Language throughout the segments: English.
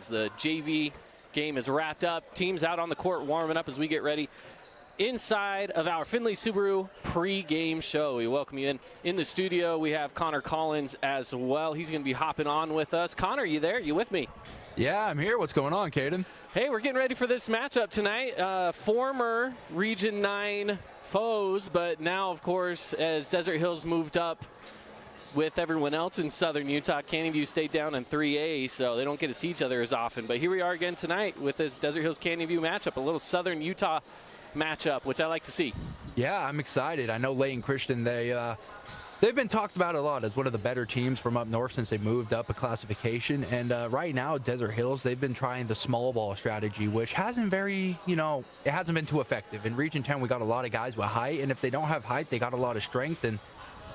Collins. The JV game is wrapped up. Teams out on the court warming up as we get ready inside of our Findlay Subaru pre-game show. We welcome you in the studio. We have Connor Collins as well. He's going to be hopping on with us. Connor, you there? You with me? Yeah, I'm here. What's going on, Caden? Hey, we're getting ready for this matchup tonight. Former Region 9 foes, but now, of course, as Desert Hills moved up with everyone else in Southern Utah, Canyon View stayed down in 3A, so they don't get to see each other as often. But here we are again tonight with this Desert Hills Canyon View matchup, a little Southern Utah matchup, which I like to see. Yeah, I'm excited. I know Layton Christian, they've been talked about a lot as one of the better teams from up north since they moved up a classification. And right now, Desert Hills, they've been trying the small ball strategy, which hasn't it hasn't been too effective. In Region 10, we got a lot of guys with height, and if they don't have height, they got a lot of strength. And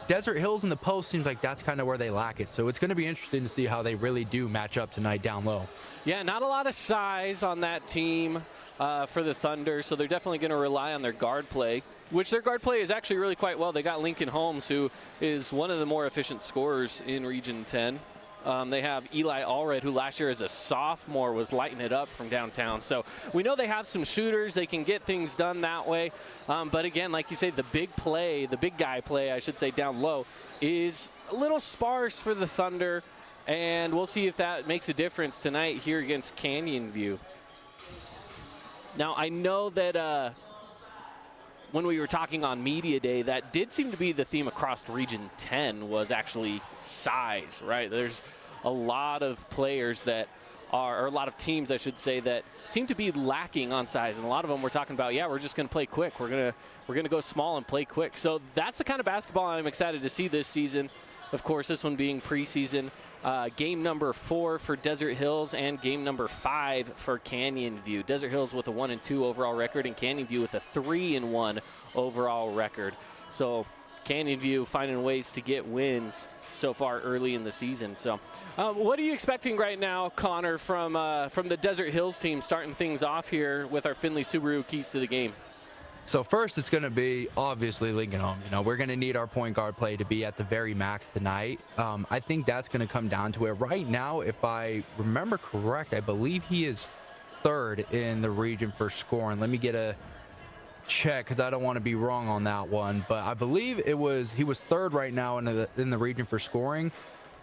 Desert Hills in the post seems like that's kind of where they lack it. So it's going to be interesting to see how they really do match up tonight down low. Yeah, not a lot of size on that team for the Thunder, so they're definitely going to rely on their guard play, which their guard play is actually really quite well. They got Lincoln Holmes, who is one of the more efficient scorers in Region 10. They have Eli Allred, who last year as a sophomore was lighting it up from downtown. So we know they have some shooters. They can get things done that way. But again, like you say, the big guy play, I should say, down low is a little sparse for the Thunder. And we'll see if that makes a difference tonight here against Canyon View. Now, I know that when we were talking on Media Day, that did seem to be the theme across Region 10 was actually size, right? There's a lot of players that are, or a lot of teams, I should say, that seem to be lacking on size. And a lot of them we're talking about, yeah, we're just going to play quick. We're gonna go small and play quick. So that's the kind of basketball I'm excited to see this season. Of course, this one being preseason. Game number 4 for Desert Hills and game number 5 for Canyon View. Desert Hills with a 1-2 overall record and Canyon View with a 3-1 overall record. So Canyon View finding ways to get wins so far early in the season. So what are you expecting right now, Connor, from the Desert Hills team starting things off here with our Findlay Subaru keys to the game? So first, it's going to be obviously Lincoln Holmes. We're going to need our point guard play to be at the very max tonight. I think that's going to come down to it. Right now, if I remember correct, I believe he is 3rd in the region for scoring. Let me get a check because I don't want to be wrong on that one. But I believe he was 3rd right now in the region for scoring.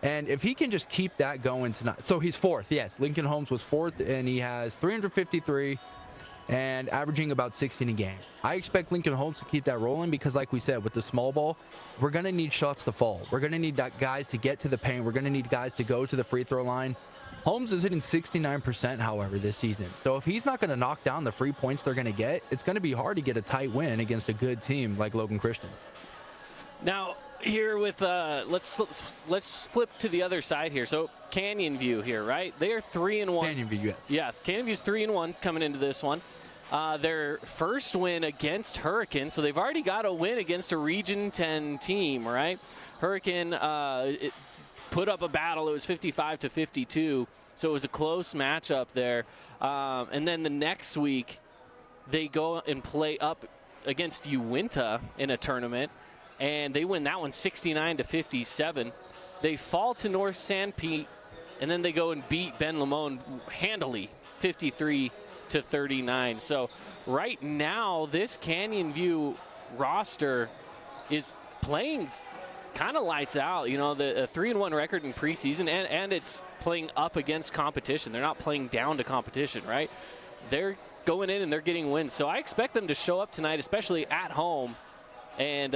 And if he can just keep that going tonight. So he's 4th, yes. Lincoln Holmes was 4th, and he has 353. And averaging about 16 a game. I expect Lincoln Holmes to keep that rolling because, like we said, with the small ball, we're going to need shots to fall. We're going to need guys to get to the paint. We're going to need guys to go to the free throw line. Holmes is hitting 69%, however, this season. So if he's not going to knock down the free points they're going to get, it's going to be hard to get a tight win against a good team like Logan Christian. Now, here with let's flip to the other side here. So Canyon View here, right? They are 3-1. Canyon View, yes. Yeah, Canyon View's 3-1 coming into this one. Their first win against Hurricane, so they've already got a win against a Region 10 team, right? Hurricane put up a battle. It was 55-52, so it was a close matchup there. And then the next week, they go and play up against Uinta in a tournament. And they win that one 69-57. They fall to North San Pete, and then they go and beat Ben Lamone handily, 53-39. So right now, this Canyon View roster is playing kind of lights out. The 3-1 record in preseason, and it's playing up against competition. They're not playing down to competition, right? They're going in and they're getting wins. So I expect them to show up tonight, especially at home, and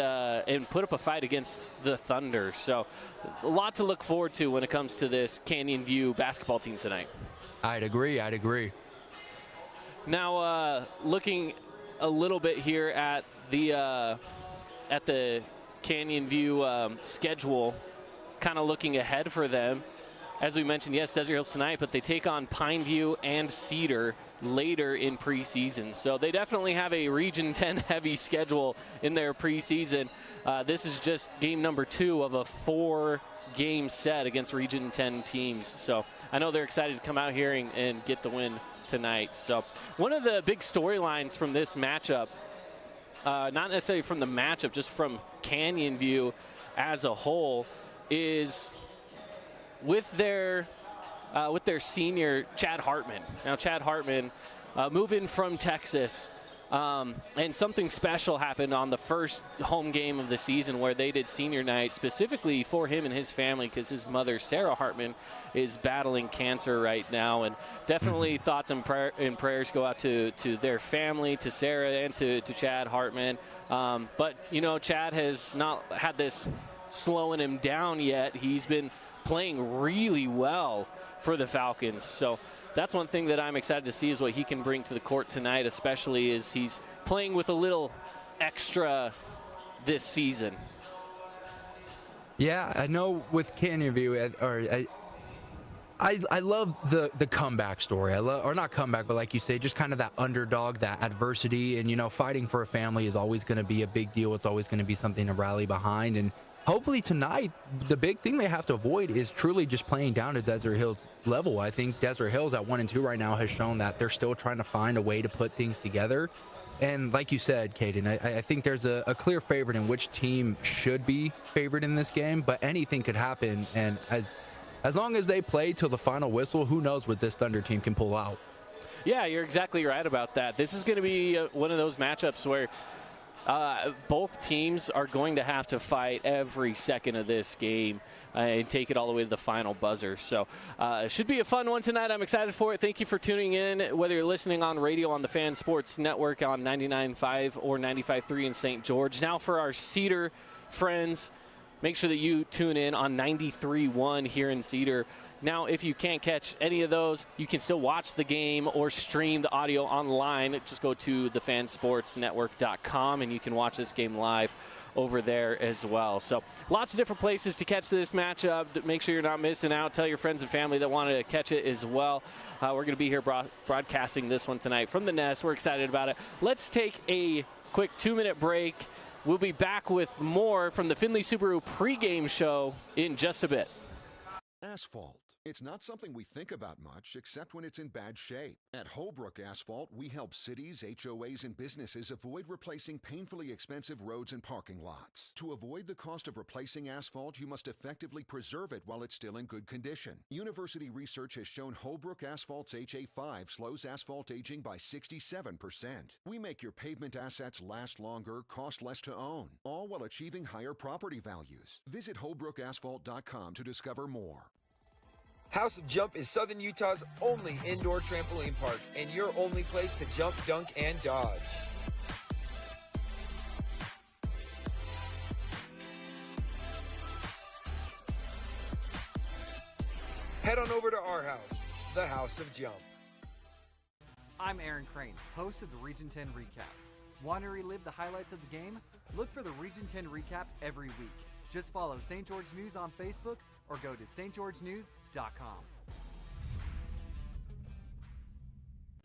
put up a fight against the Thunder. So a lot to look forward to when it comes to this Canyon View basketball team tonight. I'd agree. Now, looking a little bit here at the Canyon View schedule, kind of looking ahead for them. As we mentioned, yes, Desert Hills tonight, but they take on Pineview and Cedar later in preseason. So they definitely have a Region 10 heavy schedule in their preseason. This is just game number 2 of a 4-game set against Region 10 teams. So I know they're excited to come out here and get the win tonight. So one of the big storylines from this matchup, not necessarily from the matchup, just from Canyon View as a whole, is with their with their senior, Chad Hartman. Now, Chad Hartman, moving from Texas, and something special happened on the first home game of the season where they did senior night specifically for him and his family because his mother, Sarah Hartman, is battling cancer right now. And definitely thoughts and prayers go out to their family, to Sarah, and to Chad Hartman. But, you know, Chad has not had this slowing him down yet. He's been playing really well for the Falcons. So that's one thing that I'm excited to see is what he can bring to the court tonight, especially as he's playing with a little extra this season. Yeah, I know with Canyon View, I love the comeback story. Or not comeback, but like you say, just kind of that underdog, that adversity. And, you know, fighting for a family is always going to be a big deal. It's always going to be something to rally behind. And hopefully tonight, the big thing they have to avoid is truly just playing down to Desert Hills level. I think Desert Hills at 1-2 right now has shown that they're still trying to find a way to put things together. And like you said, Caden, I think there's a clear favorite in which team should be favored in this game, but anything could happen. And as long as they play till the final whistle, who knows what this Thunder team can pull out. Yeah, you're exactly right about that. This is going to be one of those matchups where both teams are going to have to fight every second of this game and take it all the way to the final buzzer. So it should be a fun one tonight. I'm excited for it. Thank you for tuning in, whether you're listening on radio on the Fan Sports Network on 99.5 or 95.3 in St. George. Now for our Cedar friends, make sure that you tune in on 93.1 here in Cedar. Now, if you can't catch any of those, you can still watch the game or stream the audio online. Just go to thefansportsnetwork.com, and you can watch this game live over there as well. So lots of different places to catch this matchup. Make sure you're not missing out. Tell your friends and family that want to catch it as well. We're going to be here broadcasting this one tonight from the Nest. We're excited about it. Let's take a quick 2-minute break. We'll be back with more from the Findlay Subaru pregame show in just a bit. Asphalt. It's not something we think about much, except when it's in bad shape. At Holbrook Asphalt, we help cities, HOAs, and businesses avoid replacing painfully expensive roads and parking lots. To avoid the cost of replacing asphalt, you must effectively preserve it while it's still in good condition. University research has shown Holbrook Asphalt's HA5 slows asphalt aging by 67%. We make your pavement assets last longer, cost less to own, all while achieving higher property values. Visit holbrookasphalt.com to discover more. House of Jump is Southern Utah's only indoor trampoline park and your only place to jump, dunk, and dodge. Head on over to our house, the House of Jump. I'm Aaron Crane, host of the Region 10 Recap. Want to relive the highlights of the game? Look for the Region 10 Recap every week. Just follow St. George News on Facebook or go to stgeorgenews.com.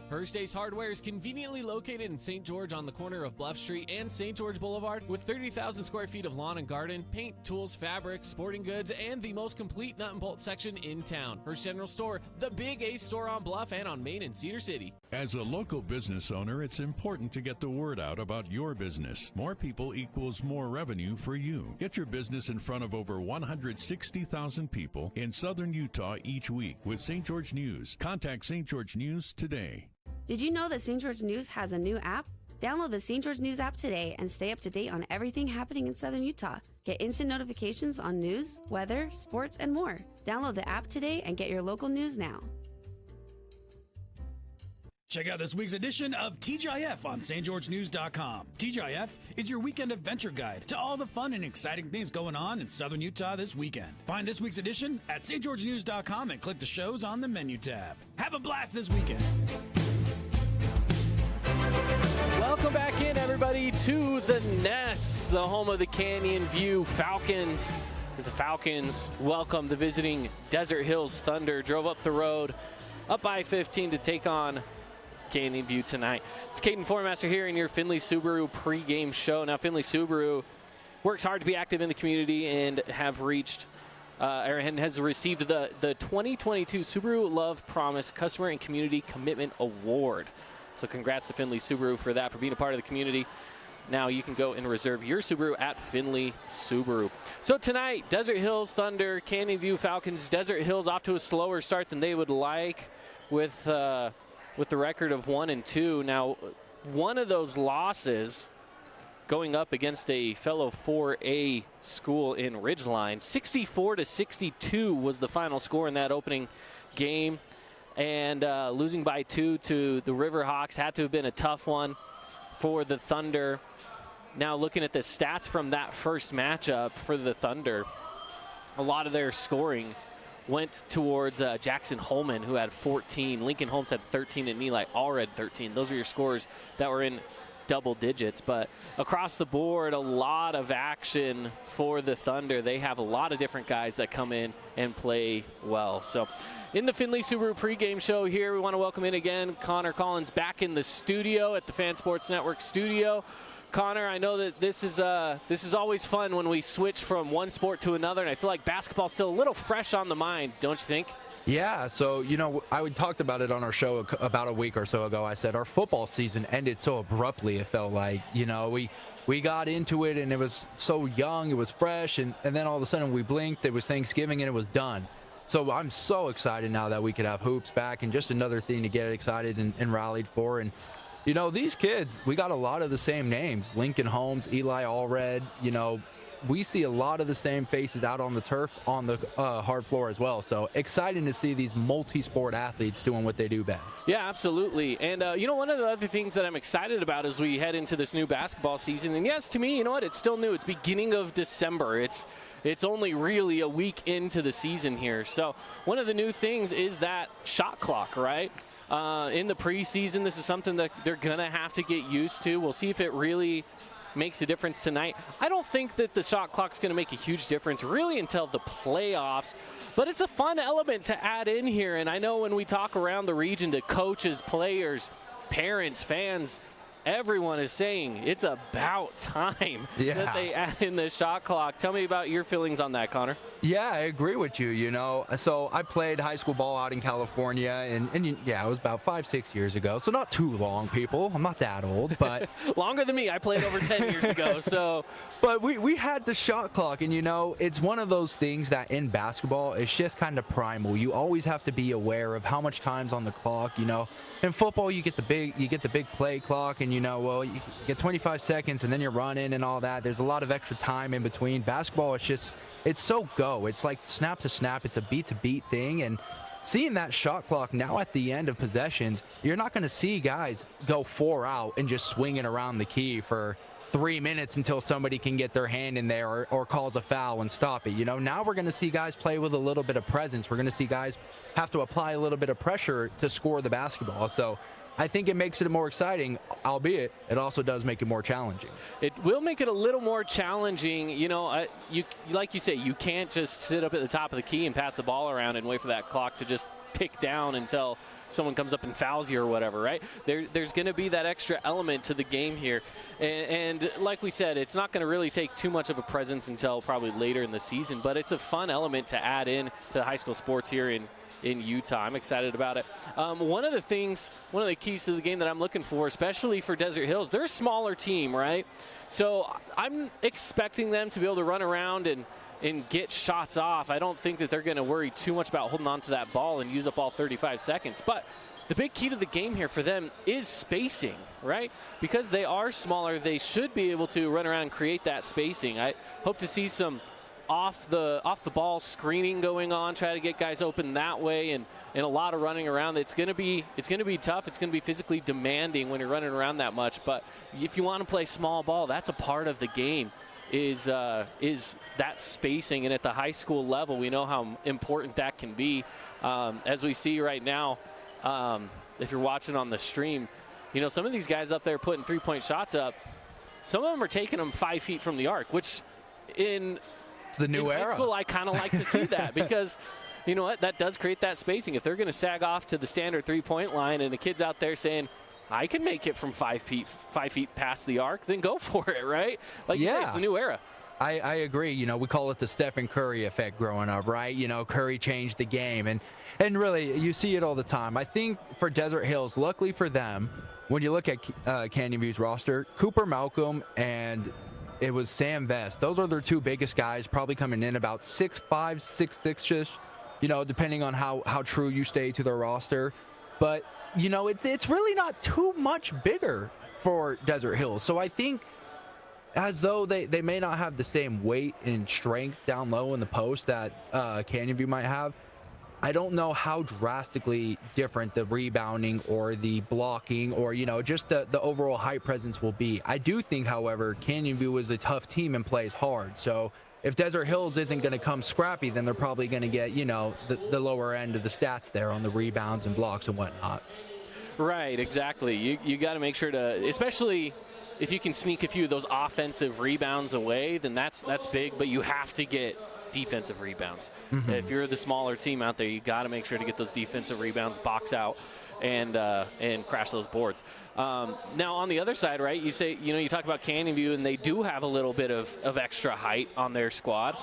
First Ace Hardware is conveniently located in St. George on the corner of Bluff Street and St. George Boulevard with 30,000 square feet of lawn and garden, paint, tools, fabrics, sporting goods, and the most complete nut and bolt section in town. First General Store, the Big Ace store on Bluff and on Main in Cedar City. As a local business owner, it's important to get the word out about your business. More people equals more revenue for you. Get your business in front of over 160,000 people in southern Utah each week with St. George News. Contact St. George News today. Did you know that St. George News has a new app? Download the St. George News app today and stay up to date on everything happening in Southern Utah. Get instant notifications on news, weather, sports, and more. Download the app today and get your local news now. Check out this week's edition of TGIF on stgeorgenews.com. TGIF is your weekend adventure guide to all the fun and exciting things going on in Southern Utah this weekend. Find this week's edition at stgeorgenews.com and click the shows on the menu tab. Have a blast this weekend. Welcome back in, everybody, to the Nest, the home of the Canyon View Falcons. The Falcons welcome the visiting Desert Hills Thunder. Drove up the road, up I-15 to take on Canyon View tonight. It's Caden Formaster here in your Findlay Subaru pregame show. Now, Findlay Subaru works hard to be active in the community and have reached and has received the 2022 Subaru Love Promise Customer and Community Commitment Award. So congrats to Findlay Subaru for that, for being a part of the community. Now you can go and reserve your Subaru at Findlay Subaru. So tonight, Desert Hills Thunder, Canyon View Falcons. Desert Hills off to a slower start than they would like with the record of 1-2. Now, one of those losses going up against a fellow 4A school in Ridgeline. 64-62 was the final score in that opening game. And losing by 2 to the Riverhawks had to have been a tough one for the Thunder. Now looking at the stats from that first matchup for the Thunder, a lot of their scoring went towards Jackson Holman, who had 14. Lincoln Holmes had 13, and Eli Allred 13. Those are your scores that were in double digits. But across the board, a lot of action for the Thunder. They have a lot of different guys that come in and play well. So in the Findlay Subaru pregame show here, we want to welcome in again Connor Collins back in the studio at the Fan Sports Network studio. Connor, I know that this is always fun when we switch from one sport to another, and I feel like basketball's still a little fresh on the mind, don't you think? Yeah, so, I talked about it on our show about a week or so ago. I said our football season ended so abruptly, it felt like. We got into it, and it was so young, it was fresh, and then all of a sudden we blinked, it was Thanksgiving, and it was done. So I'm so excited now that we could have hoops back, and just another thing to get excited and rallied for. And these kids, we got a lot of the same names. Lincoln Holmes, Eli Allred, we see a lot of the same faces out on the turf, on the hard floor as well. So exciting to see these multi-sport athletes doing what they do best. Yeah, absolutely. And, one of the other things that I'm excited about as we head into this new basketball season, and yes, to me, you know what, it's still new. It's beginning of December. It's only really a week into the season here. So one of the new things is that shot clock, right? In the preseason, this is something that they're going to have to get used to. We'll see if it really makes a difference tonight. I don't think that the shot clock's going to make a huge difference really until the playoffs, but it's a fun element to add in here. And I know when we talk around the region to coaches, players, parents, fans, everyone is saying it's about time that they add in the shot clock. Tell me about your feelings on that, Connor. Yeah, I agree with you, So I played high school ball out in California, and it was about 5-6 years ago. So not too long, people. I'm not that old, but... Longer than me. I played over 10 years ago, so... But we had the shot clock, and, it's one of those things that in basketball, it's just kind of primal. You always have to be aware of how much time's on the clock, In football, you get the big play clock, and, you get 25 seconds, and then you're running and all that. There's a lot of extra time in between. Basketball, it's so go. It's like snap to snap. It's a beat to beat thing. And seeing that shot clock now at the end of possessions, you're not going to see guys go 4 out and just swinging around the key for 3 minutes until somebody can get their hand in there or calls a foul and stop it. Now we're going to see guys play with a little bit of presence. We're going to see guys have to apply a little bit of pressure to score the basketball. So I think it makes it more exciting, albeit it also does make it more challenging. It will make it a little more challenging. Like you say, you can't just sit up at the top of the key and pass the ball around and wait for that clock to just tick down until someone comes up and fouls you or whatever, right? There's going to be that extra element to the game here. And like we said, it's not going to really take too much of a presence until probably later in the season, but it's a fun element to add in to the high school sports here in Utah. I'm excited about it. One of the keys to the game that I'm looking for, especially for Desert Hills, they're a smaller team, right? So I'm expecting them to be able to run around and get shots off. I don't think that they're going to worry too much about holding on to that ball and use up all 35 seconds. But the big key to the game here for them is spacing, right? Because they are smaller, they should be able to run around and create that spacing. I hope to see some off the ball screening going on, try to get guys open that way, and a lot of running around. It's going to be tough. It's going to be physically demanding when you're running around that much. But if you want to play small ball, that's a part of the game. Is that spacing, and at the high school level, we know how important that can be. As we see right now, if you're watching on the stream, some of these guys up there putting three-point shots up, some of them are taking them 5 feet from the arc, which it's the new era. High school, I kind of like to see that because, you know what, that does create that spacing. If they're going to sag off to the standard three-point line and the kid's out there saying, I can make it from 5 feet past the arc, then go for it, right? Like you say, it's the new era. I agree. We call it the Stephen Curry effect growing up, right? Curry changed the game. And really, you see it all the time. I think for Desert Hills, luckily for them, when you look at Canyon View's roster, Cooper Malcolm and it was Sam Vest. Those are their two biggest guys, probably coming in about 6'5", 6'6", you know, depending on how true you stay to their roster. But, you know, it's really not too much bigger for Desert Hills. So I think as though they may not have the same weight and strength down low in the post that Canyon View might have, I don't know how drastically different the rebounding or the blocking or, you know, just the overall height presence will be. I do think, however, Canyon View is a tough team and plays hard. So if Desert Hills isn't going to come scrappy, then they're probably going to get, you know, the lower end of the stats there on the rebounds and blocks and whatnot. Right, exactly. You got to make sure to, especially if you can sneak a few of those offensive rebounds away, then that's big, but you have to get defensive rebounds. If you're the smaller team out there, you got to make sure to get those defensive rebounds, box out, and crash those boards. Now on the other side, right, you talk about Canyon View, and they do have a little bit of extra height on their squad.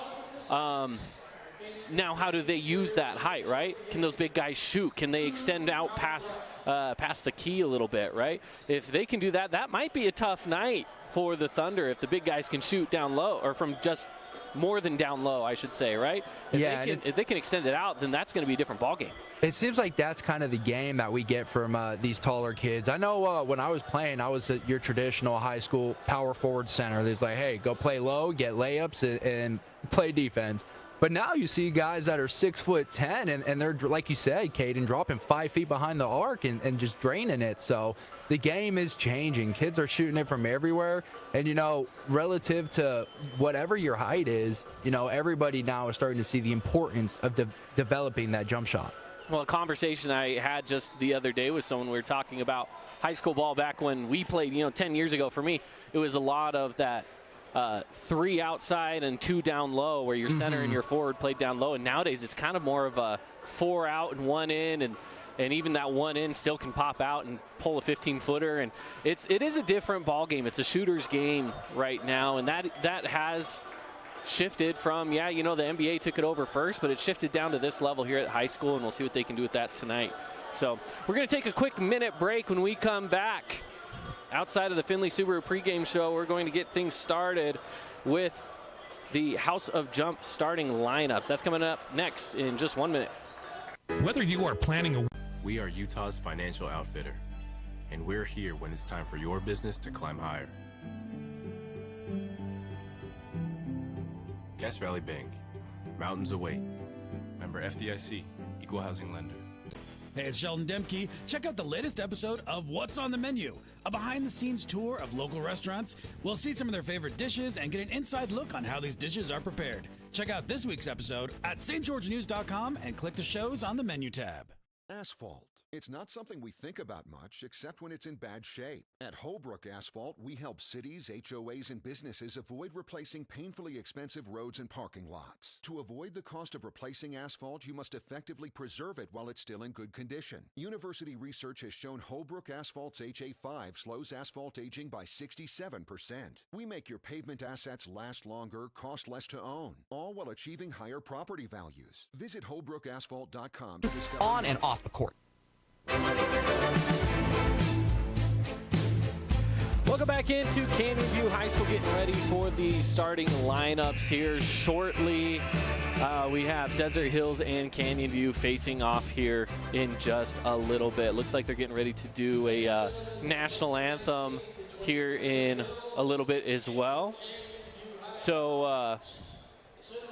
Now, how do they use that height, right? Can those big guys shoot? Can they extend out past the key a little bit, right? If they can do that, that might be a tough night for the Thunder if the big guys can shoot down low, or from just more than down low, I should say, right? If they can extend it out, then that's going to be a different ballgame. It seems like that's kind of the game that we get from these taller kids. I know when I was playing, I was your traditional high school power forward center. There's like, hey, go play low, get layups, and play defense. But now you see guys that are 6'10", and they're, like you said, Caden, dropping 5 feet behind the arc and just draining it. So the game is changing. Kids are shooting it from everywhere. And, you know, relative to whatever your height is, you know, everybody now is starting to see the importance of developing that jump shot. Well, a conversation I had just the other day with someone, we were talking about high school ball back when we played, 10 years ago. For me, it was a lot of that 3 outside and 2 down low, where your center and your forward played down low. And nowadays it's kind of more of a 4 out and 1 in, and even that 1 in still can pop out and pull a 15-footer. And it is a different ball game. It's a shooter's game right now, and that has shifted from, the NBA took it over first, but it shifted down to this level here at high school, and we'll see what they can do with that tonight. So we're going to take a quick minute break. When we come back, outside of the Findlay Subaru pregame show, we're going to get things started with the House of Jump starting lineups. That's coming up next in just 1 minute. Whether you are planning We are Utah's financial outfitter, and we're here when it's time for your business to climb higher. Cass Valley Bank, mountains await. Member FDIC, equal housing lender. Hey, it's Sheldon Demke. Check out the latest episode of What's on the Menu, a behind-the-scenes tour of local restaurants. We'll see some of their favorite dishes and get an inside look on how these dishes are prepared. Check out this week's episode at stgeorgenews.com and click the shows on the menu tab. Asphalt. It's not something we think about much, except when it's in bad shape. At Holbrook Asphalt, we help cities, HOAs, and businesses avoid replacing painfully expensive roads and parking lots. To avoid the cost of replacing asphalt, you must effectively preserve it while it's still in good condition. University research has shown Holbrook Asphalt's HA5 slows asphalt aging by 67%. We make your pavement assets last longer, cost less to own, all while achieving higher property values. Visit holbrookasphalt.com to discover on and off the court. Welcome back into Canyon View High School, getting ready for the starting lineups here shortly. We have Desert Hills and Canyon View facing off here in just a little bit. Looks like they're getting ready to do a national anthem here in a little bit as well. So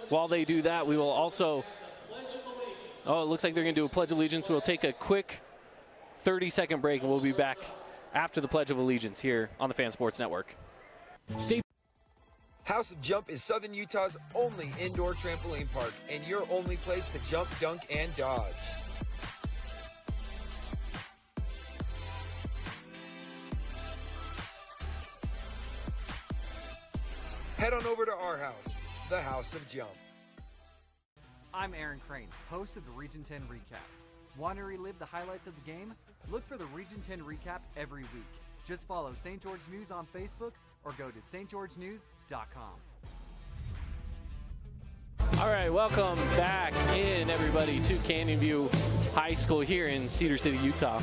while they do that, we will also, it looks like they're going to do a Pledge of Allegiance. We'll take a quick 30-second break, and we'll be back after the Pledge of Allegiance here on the Fan Sports Network. House of Jump is Southern Utah's only indoor trampoline park, and your only place to jump, dunk, and dodge. Head on over to our house, the House of Jump. I'm Aaron Crane, host of the Region 10 Recap. Want to relive the highlights of the game? Look for the Region 10 Recap every week. Just follow St. George News on Facebook or go to stgeorgenews.com. All right, welcome back in, everybody, to Canyon View High School here in Cedar City, Utah.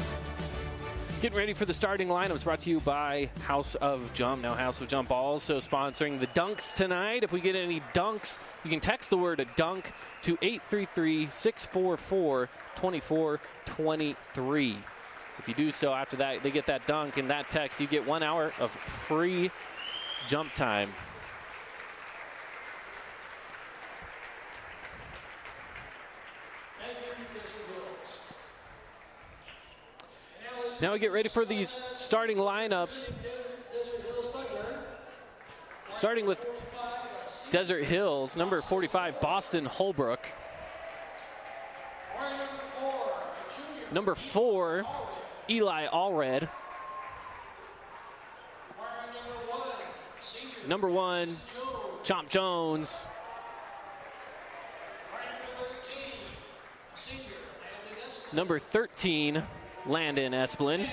Getting ready for the starting lineups, brought to you by House of Jump. Now House of Jump also sponsoring the dunks tonight. If we get any dunks, you can text the word dunk to 833-644-2423. If you do so, after that, they get that dunk and that text, you get 1 hour of free jump time. Now we get ready for these starting lineups. Starting with Desert Hills, number 45, Boston Holbrook. Number 4, Eli Allred. Number 1, Chomp Jones. Number 13, Landon Esplin.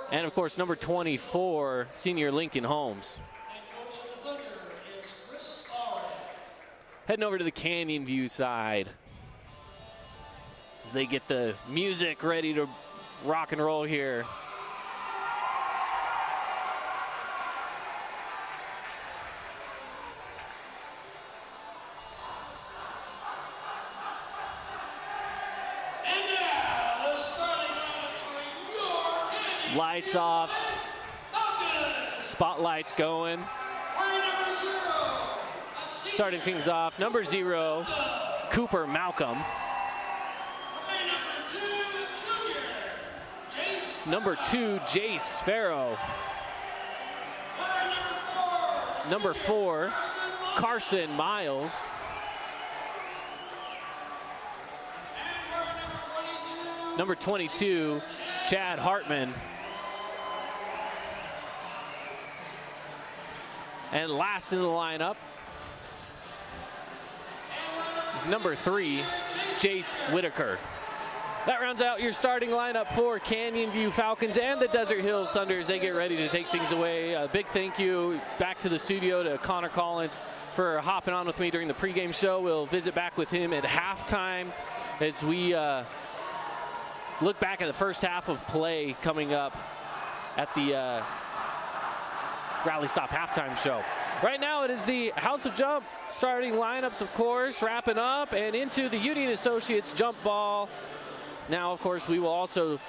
And of course, number 24, senior Lincoln Holmes. Heading over to the Canyon View side as they get the music ready to rock and roll here. Lights off, spotlights going. Starting things off, number 0, Cooper Malcolm. Number 2, Jace Farrow. Number 4, Carson Miles. Number 22, Chad Hartman. And last in the lineup is number 3, Jace Whitaker. That rounds out your starting lineup for Canyon View Falcons and the Desert Hills Thunders. They get ready to take things away. A big thank you back to the studio to Connor Collins for hopping on with me during the pregame show. We'll visit back with him at halftime as we look back at the first half of play coming up at the Rally Stop halftime show. Right now it is the House of Jump starting lineups, of course, wrapping up and into the Union Associates jump ball. Now, of course, we will also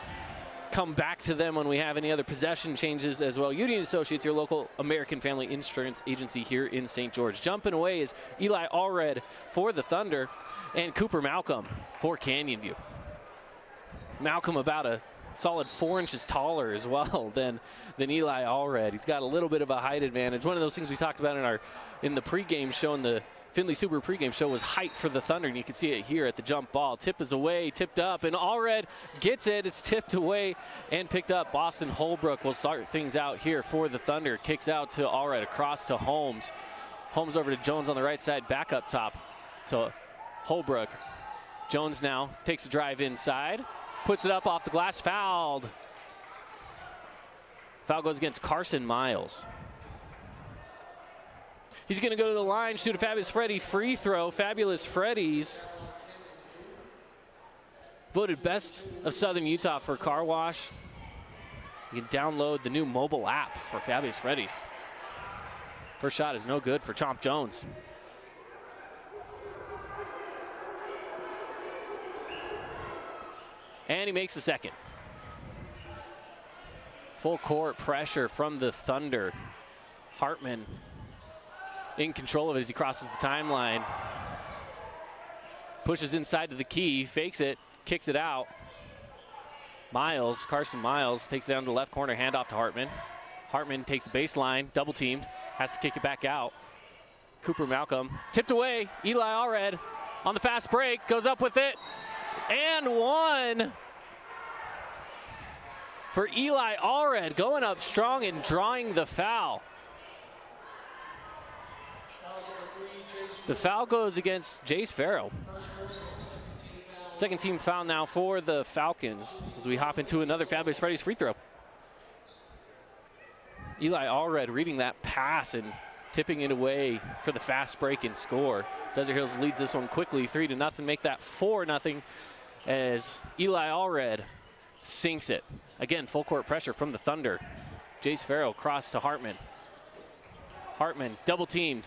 come back to them when we have any other possession changes as well. Union Associates, your local American Family Insurance Agency here in St. George. Jumping away is Eli Allred for the Thunder and Cooper Malcolm for Canyon View. Malcolm about a solid 4 inches taller as well than Eli Allred. He's got a little bit of a height advantage. One of those things we talked about in the pregame show, in the Findlay Subaru pregame show, was height for the Thunder, and you can see it here at the jump ball. Tip is away, tipped up, and Allred gets it. It's tipped away and picked up. Boston Holbrook will start things out here for the Thunder. Kicks out to Allred, across to Holmes. Holmes over to Jones on the right side, back up top to Holbrook. Jones now takes a drive inside. Puts it up off the glass, fouled. Foul goes against Carson Miles. He's going to go to the line, shoot a Fabulous Freddy free throw. Fabulous Freddy's voted best of Southern Utah for car wash. You can download the new mobile app for Fabulous Freddy's. First shot is no good for Chomp Jones. And he makes the second. Full court pressure from the Thunder. Hartman in control of it as he crosses the timeline. Pushes inside to the key, fakes it, kicks it out. Carson Miles takes it down to the left corner, handoff to Hartman. Hartman takes a baseline, double teamed, has to kick it back out. Cooper Malcolm tipped away. Eli Allred on the fast break, goes up with it. And one for Eli Allred, going up strong and drawing the foul. The foul goes against Jace Farrow. Second team foul now for the Falcons as we hop into another Fabulous Freddy's free throw. Eli Allred reading that pass and tipping it away for the fast break and score. Desert Hills leads this one quickly, 3-0, make that 4-0 as Eli Allred sinks it. Again, full court pressure from the Thunder. Jace Farrow cross to Hartman. Hartman double teamed.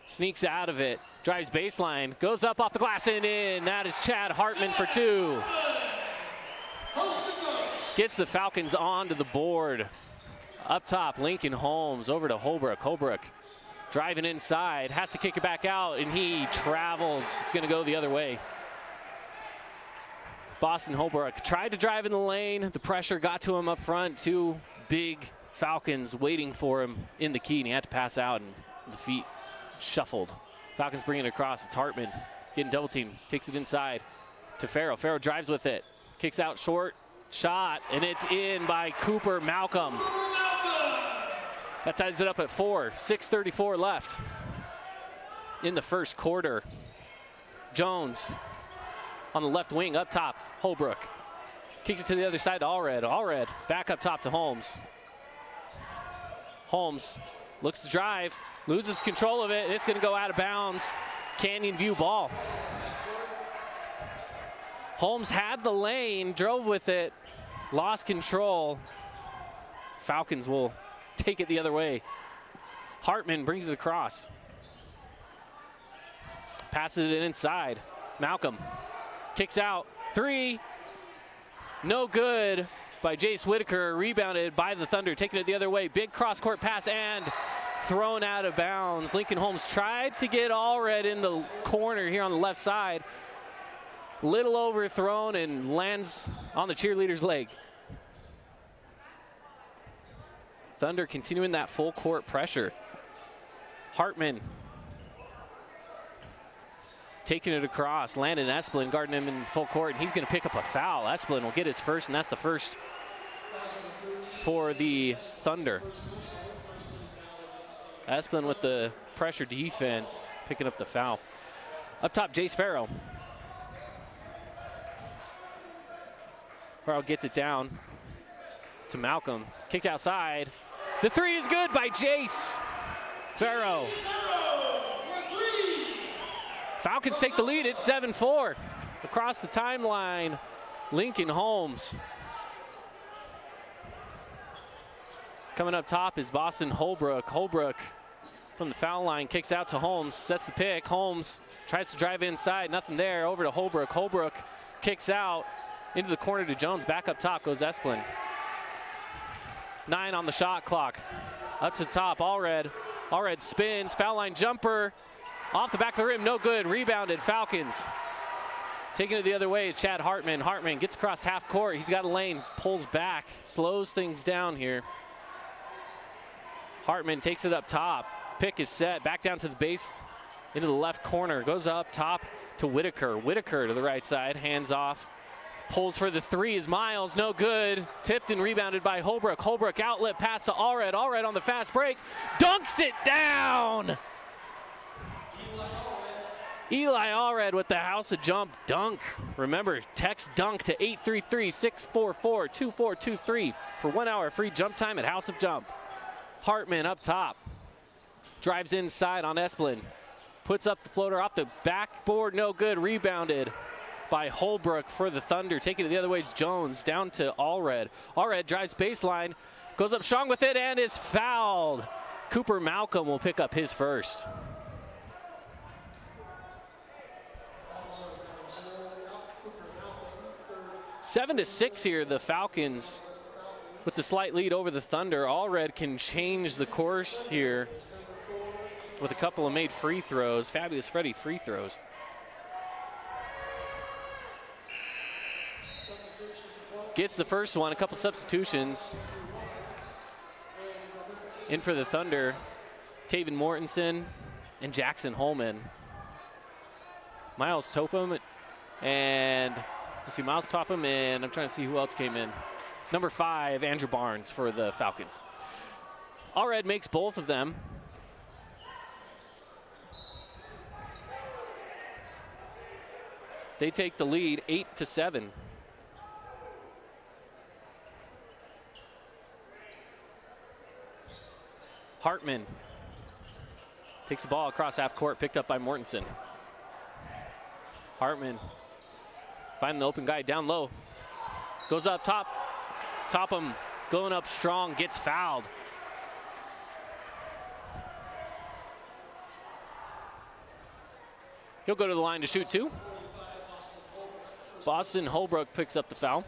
Sneaks out of it. Drives baseline. Goes up off the glass and in. That is Chad Hartman for 2. Gets the Falcons onto the board. Up top, Lincoln Holmes over to Holbrook. Holbrook driving inside. Has to kick it back out, and he travels. It's going to go the other way. Boston Holbrook tried to drive in the lane. The pressure got to him up front. 2 big Falcons waiting for him in the key, and he had to pass out, and the feet shuffled. Falcons bringing it across. It's Hartman getting double teamed. Takes it inside to Farrow. Farrow drives with it. Kicks out short. Shot, and it's in by Cooper Malcolm. That ties it up at 4. 6:34 left in the first quarter. Jones on the left wing up top. Holbrook kicks it to the other side to Allred. Allred back up top to Holmes. Holmes looks to drive, loses control of it. It's going to go out of bounds. Canyon View ball. Holmes had the lane, drove with it, lost control. Falcons will take it the other way. Hartman brings it across. Passes it inside. Malcolm kicks out. 3. No good by Jace Whitaker. Rebounded by the Thunder. Taking it the other way. Big cross-court pass and thrown out of bounds. Lincoln Holmes tried to get Allred in the corner here on the left side. Little overthrown and lands on the cheerleader's leg. Thunder continuing that full court pressure. Hartman taking it across. Landon Esplin guarding him in full court, and he's going to pick up a foul. Esplin will get his first, and that's the first for the Thunder. Esplin with the pressure defense, picking up the foul. Up top, Jace Farrow. Farrow gets it down to Malcolm. Kick outside. The 3 is good by Jace Farrow. Falcons take the lead. It's 7-4. Across the timeline, Lincoln Holmes. Coming up top is Boston Holbrook. Holbrook from the foul line kicks out to Holmes. Sets the pick. Holmes tries to drive inside. Nothing there. Over to Holbrook. Holbrook kicks out into the corner to Jones. Back up top goes Esplin. 9 on the shot clock. Up to the top, Allred. Allred spins, foul line jumper. Off the back of the rim, no good. Rebounded, Falcons. Taking it the other way is Chad Hartman. Hartman gets across half court. He's got a lane, pulls back, slows things down here. Hartman takes it up top. Pick is set, back down to the base, into the left corner. Goes up top to Whitaker. Whitaker to the right side, hands off. Pulls for the 3 is Miles, no good. Tipped and rebounded by Holbrook. Holbrook outlet pass to Allred. Allred on the fast break. Dunks it down! Eli Allred with the house of jump dunk. Remember, text dunk to 833-644-2423 for 1 hour free jump time at House of Jump. Hartman up top. Drives inside on Esplin. Puts up the floater off the backboard, no good. Rebounded by Holbrook for the Thunder. Taking it the other way is Jones, down to Allred. Allred drives baseline, goes up strong with it, and is fouled. Cooper Malcolm will pick up his first. Seven to 6 here, the Falcons with the slight lead over the Thunder. Allred can change the course here with a couple of made free throws. Fabulous Freddy free throws. Gets the first one, a couple substitutions. In for the Thunder, Taven Mortensen and Jackson Holman. Miles Topham and, let's see, Miles Topham, and I'm trying to see who else came in. Number 5, Andrew Barnes for the Falcons. Allred makes both of them. They take the lead 8-7. Hartman takes the ball across half court, picked up by Mortensen. Hartman finding the open guy down low. Goes up top. Topham going up strong, gets fouled. He'll go to the line to shoot 2. Boston Holbrook picks up the foul.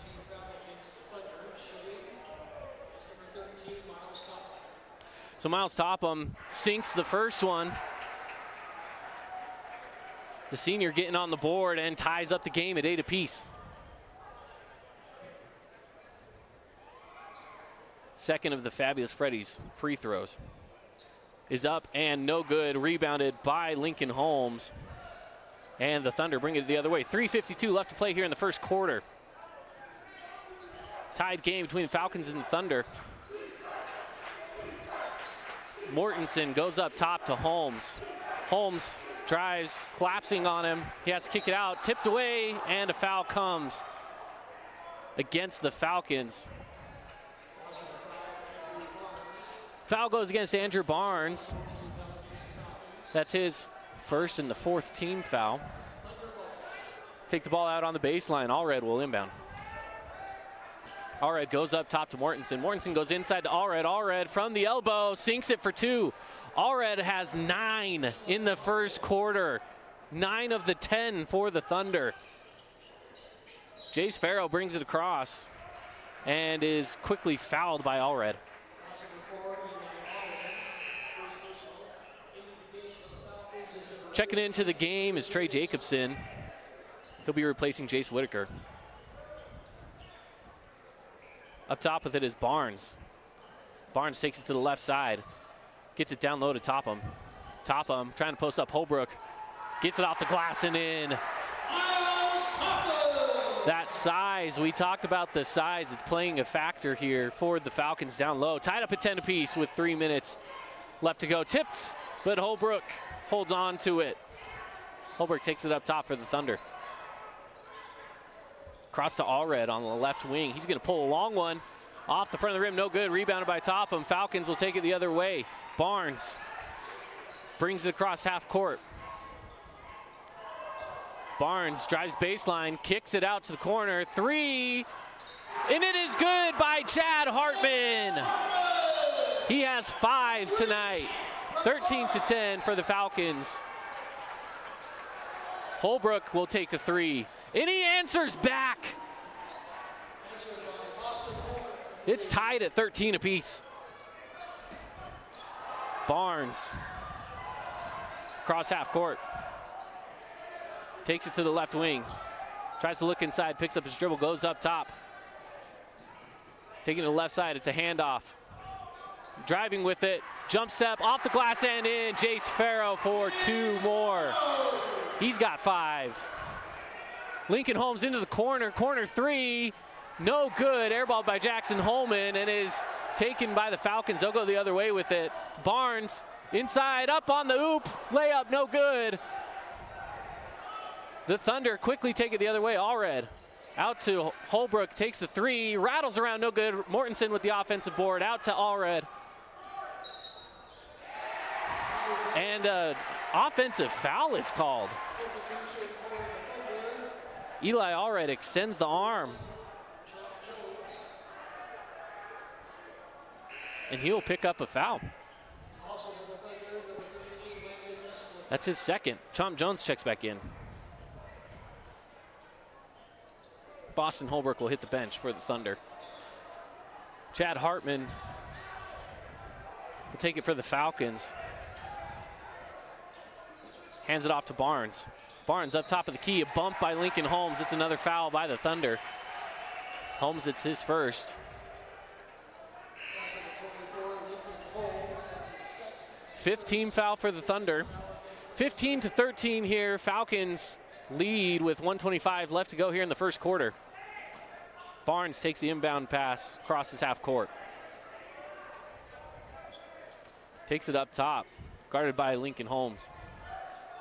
So Miles Topham sinks the first one. The senior getting on the board and ties up the game at 8 apiece. Second of the Fabulous Freddy's free throws is up and no good. Rebounded by Lincoln Holmes. And the Thunder bring it the other way. 3:52 left to play here in the first quarter. Tied game between the Falcons and the Thunder. Mortensen goes up top to Holmes. Holmes drives, collapsing on him. He has to kick it out, tipped away, and a foul comes against the Falcons. Foul goes against Andrew Barnes. That's his first and the 4th team foul. Take the ball out on the baseline. Allred will inbound. Allred goes up top to Mortensen. Mortensen goes inside to Allred. Allred from the elbow sinks it for 2. Allred has 9 in the first quarter. 9 of the 10 for the Thunder. Jace Farrow brings it across and is quickly fouled by Allred. Checking into the game is Trey Jacobson. He'll be replacing Jace Whitaker. Up top with it is Barnes. Barnes takes it to the left side. Gets it down low to Topham. Topham trying to post up Holbrook. Gets it off the glass and in. That size, we talked about the size. It's playing a factor here for the Falcons down low. Tied up at 10 apiece with 3 minutes left to go. Tipped, but Holbrook holds on to it. Holbrook takes it up top for the Thunder. Cross to Allred on the left wing. He's going to pull a long one off the front of the rim. No good. Rebounded by Topham. Falcons will take it the other way. Barnes brings it across half court. Barnes drives baseline, kicks it out to the corner. 3, and it is good by Chad Hartman. He has 5 tonight. 13-10 for the Falcons. Holbrook will take the 3, and he answers back. It's tied at 13 apiece. Barnes, cross half court. Takes it to the left wing. Tries to look inside, picks up his dribble, goes up top. Taking it to the left side, it's a handoff. Driving with it, jump step, off the glass and in. Jace Farrow for 2 more. He's got 5. Lincoln Holmes into the corner, corner 3. No good, airball by Jackson Holman, and is taken by the Falcons. They'll go the other way with it. Barnes inside, up on the oop, layup, no good. The Thunder quickly take it the other way. Allred out to Holbrook, takes the 3, rattles around, no good. Mortensen with the offensive board, out to Allred. And offensive foul is called. Eli Allred extends the arm. And he'll pick up a foul. That's his second. Chomp Jones checks back in. Boston Holbrook will hit the bench for the Thunder. Chad Hartman will take it for the Falcons. Hands it off to Barnes. Barnes up top of the key, a bump by Lincoln Holmes. It's another foul by the Thunder. Holmes, it's his first. Fifth team foul for the Thunder. 15-13 here. Falcons lead with 1:25 left to go here in the first quarter. Barnes takes the inbound pass, crosses half court. Takes it up top, guarded by Lincoln Holmes.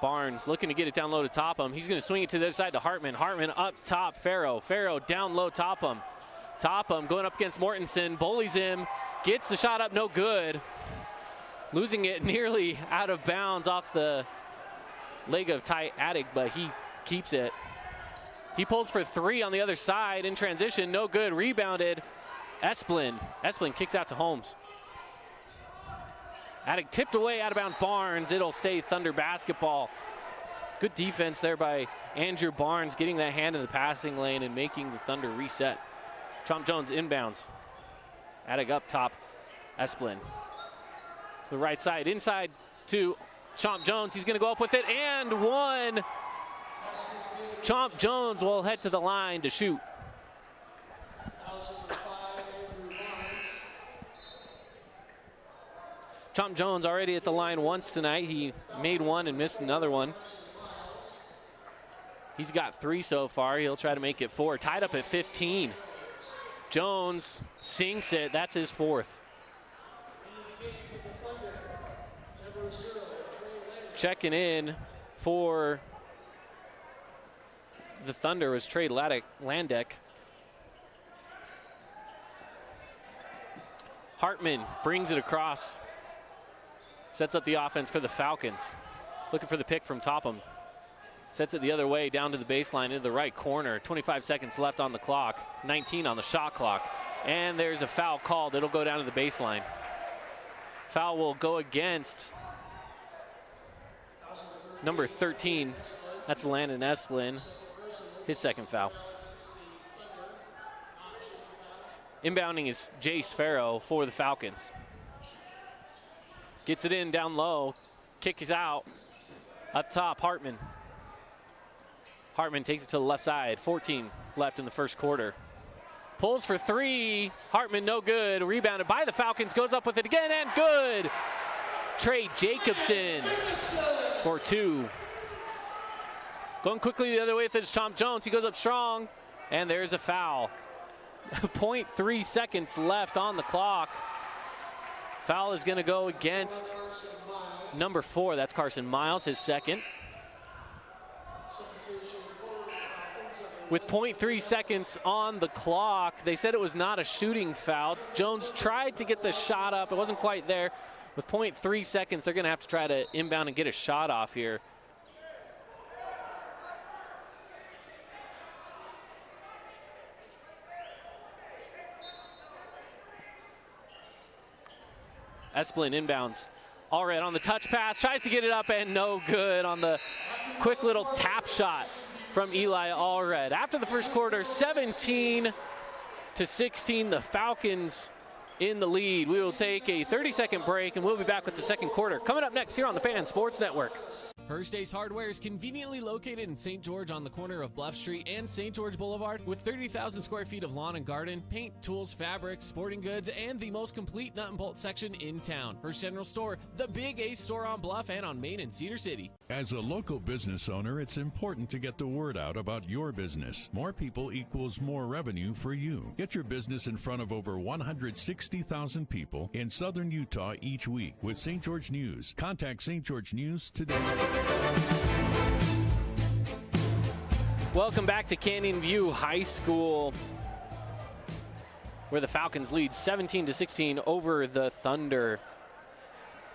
Barnes looking to get it down low to Topham. He's going to swing it to the other side to Hartman. Hartman up top, Farrow. Farrow down low, Topham. Topham going up against Mortensen, bullies him, gets the shot up, no good. Losing it nearly out of bounds off the leg of Ty Attic, but he keeps it. He pulls for three on the other side in transition. No good. Rebounded. Esplin. Esplin kicks out to Holmes. Attic tipped away out of bounds. Barnes. It'll stay Thunder basketball. Good defense there by Andrew Barnes, getting that hand in the passing lane and making the Thunder reset. Chomp Jones inbounds. Attic up top. Esplin. The right side, inside to Chomp Jones. He's going to go up with it, and one. Chomp Jones will head to the line to shoot. Chomp Jones already at the line once tonight. He made one and missed another one. He's got 3 so far. He'll try to make it 4. Tied up at 15. Jones sinks it. That's his 4th. Checking in for the Thunder was Trey Landek. Hartman brings it across. Sets up the offense for the Falcons. Looking for the pick from Topham. Sets it the other way down to the baseline into the right corner. 25 seconds left on the clock. 19 on the shot clock. And there's a foul called. It'll go down to the baseline. Foul will go against number 13. That's Landon Esplin. His second foul. Inbounding is Jace Farrow for the Falcons. Gets it in down low. Kick is out. Up top, Hartman. Hartman takes it to the left side. 14 left in the first quarter. Pulls for 3. Hartman no good. Rebounded by the Falcons. Goes up with it again and good. Trey Jacobson for 2. Going quickly the other way with this Chomp Jones. He goes up strong and there's a foul. 0.3 seconds left on the clock. Foul is going to go against number 4. That's Carson Miles, his second. With 0.3 seconds on the clock, they said it was not a shooting foul. Jones tried to get the shot up. It wasn't quite there. With 0.3 seconds, they're going to have to try to inbound and get a shot off here. Esplin inbounds. Allred on the touch pass, tries to get it up and no good on the quick little tap shot from Eli Allred. After the first quarter, 17-16, the Falcons in the lead. We will take a 30-second break and we'll be back with the second quarter. Coming up next here on the Fan Sports Network. First Ace Hardware is conveniently located in St. George on the corner of Bluff Street and St. George Boulevard with 30,000 square feet of lawn and garden, paint, tools, fabrics, sporting goods, and the most complete nut and bolt section in town. First General Store, the Big Ace store on Bluff and on Main and Cedar City. As a local business owner, it's important to get the word out about your business. More people equals more revenue for you. Get your business in front of over 160,000 people in southern Utah each week with St. George News. Contact St. George News today. Welcome back to Canyon View High School, where the Falcons lead 17-16 over the Thunder.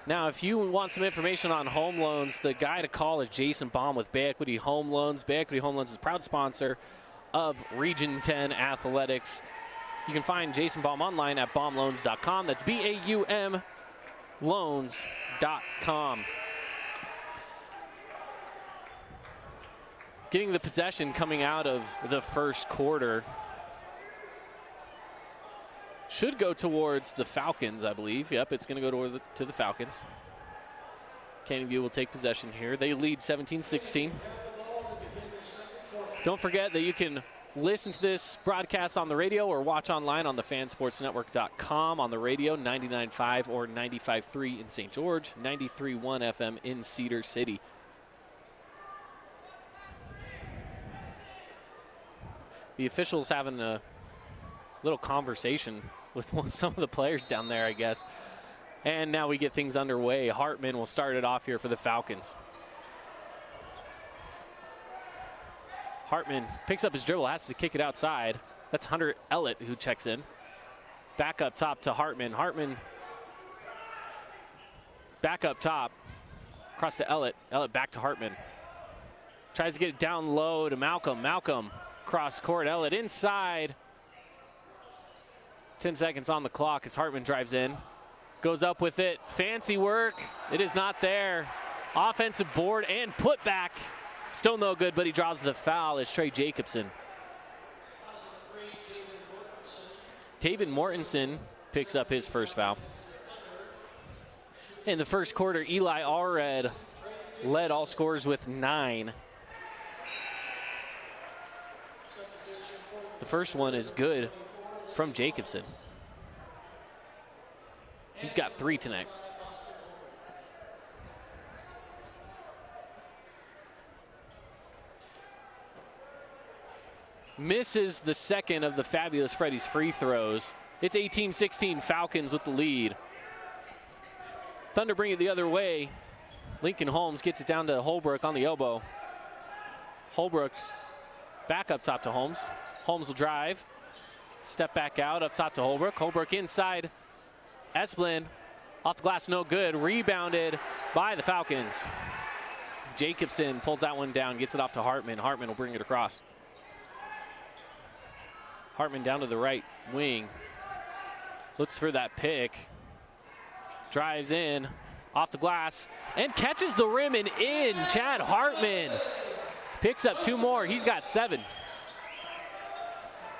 Now, if you want some information on home loans, the guy to call is Jason Baum with Bay Equity Home Loans. Bay Equity Home Loans is a proud sponsor of Region 10 Athletics. You can find Jason Baum online at baumloans.com. That's BAUM loans.com. Getting the possession coming out of the first quarter. Should go towards the Falcons, I believe. Yep, it's going to go to the Falcons. Canyon View will take possession here. They lead 17-16. Don't forget that you can listen to this broadcast on the radio or watch online on the fansportsnetwork.com on the radio, 99.5 or 95.3 in St. George, 93.1 FM in Cedar City. The officials having a little conversation with some of the players down there, I guess. And now we get things underway. Hartman will start it off here for the Falcons. Hartman picks up his dribble, has to kick it outside. That's Hunter Ellett who checks in. Back up top to Hartman. Hartman back up top. Across to Ellett. Ellett back to Hartman. Tries to get it down low to Malcolm. Malcolm Cross court, Ellett inside. 10 seconds on the clock as Hartman drives in. Goes up with it, fancy work. It is not there. Offensive board and put back. Still no good, but he draws the foul as Trey Jacobson. Taven Mortensen picks up his first foul. In the first quarter, Eli Allred led all scorers with 9. The first one is good from Jacobson. He's got 3 tonight. Misses the second of the fabulous Freddie's free throws. It's 18-16 Falcons with the lead. Thunder bring it the other way. Lincoln Holmes gets it down to Holbrook on the elbow. Holbrook back up top to Holmes. Holmes will drive. Step back out up top to Holbrook. Holbrook inside. Esplin off the glass, no good. Rebounded by the Falcons. Jacobson pulls that one down, gets it off to Hartman. Hartman will bring it across. Hartman down to the right wing. Looks for that pick. Drives in, off the glass, and catches the rim and in. Chad Hartman picks up 2 more. He's got 7.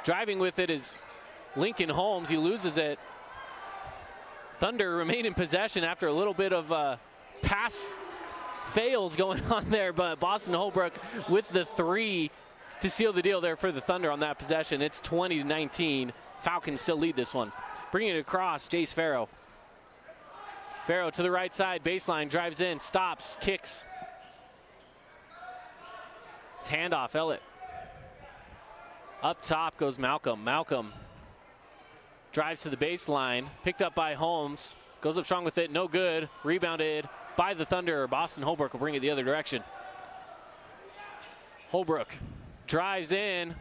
Driving with it is Lincoln Holmes. He loses it. Thunder remain in possession after a little bit of pass fails going on there, but Boston Holbrook with the 3 to seal the deal there for the Thunder on that possession. It's 20-19. Falcons still lead this one. Bringing it across, Jace Farrow. Farrow to the right side, baseline, drives in, stops, kicks. It's handoff, Ellett. Up top goes Malcolm. Malcolm drives to the baseline, picked up by Holmes. Goes up strong with it, no good. Rebounded by the Thunder. Boston Holbrook will bring it the other direction. Holbrook drives in,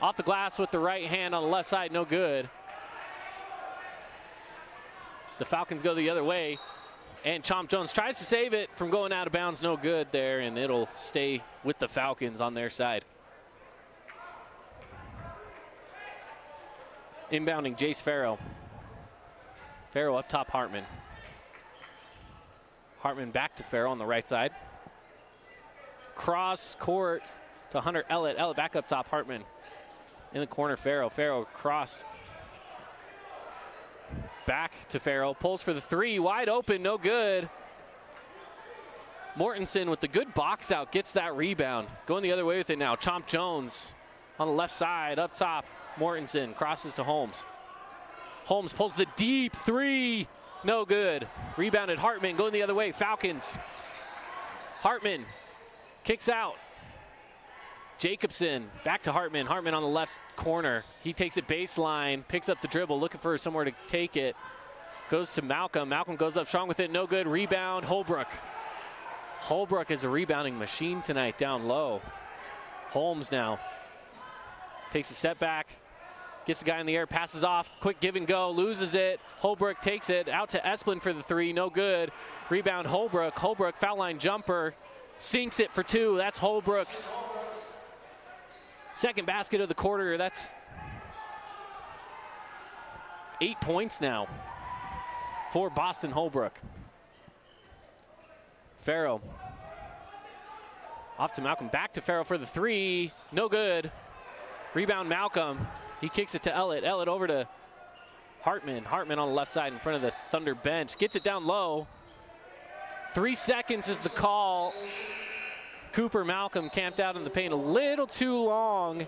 off the glass with the right hand on the left side, no good. The Falcons go the other way, and Chomp Jones tries to save it from going out of bounds, no good there, and it'll stay with the Falcons on their side. Inbounding Jace Farrow. Farrow up top, Hartman. Hartman back to Farrow on the right side. Cross court to Hunter Ellett. Ellett back up top, Hartman. In the corner, Farrow. Farrow cross. Back to Farrow. Pulls for the 3. Wide open, no good. Mortensen with the good box out gets that rebound. Going the other way with it now. Chomp Jones on the left side, up top. Mortensen crosses to Holmes. Holmes pulls the deep 3. No good. Rebounded Hartman going the other way. Falcons. Hartman kicks out. Jacobson back to Hartman. Hartman on the left corner. He takes it baseline, picks up the dribble, looking for somewhere to take it. Goes to Malcolm. Malcolm goes up strong with it. No good. Rebound, Holbrook. Holbrook is a rebounding machine tonight down low. Holmes now takes a step back. Gets the guy in the air, passes off, quick give and go, loses it. Holbrook takes it out to Esplin for the 3, no good. Rebound Holbrook. Holbrook foul line jumper, sinks it for 2. That's Holbrook's second basket of the quarter. That's 8 points now for Boston Holbrook. Farrow off to Malcolm, back to Farrow for the 3, no good. Rebound Malcolm. He kicks it to Ellett. Ellett over to Hartman. Hartman on the left side in front of the Thunder bench. Gets it down low. 3 seconds is the call. Cooper Malcolm camped out in the paint a little too long.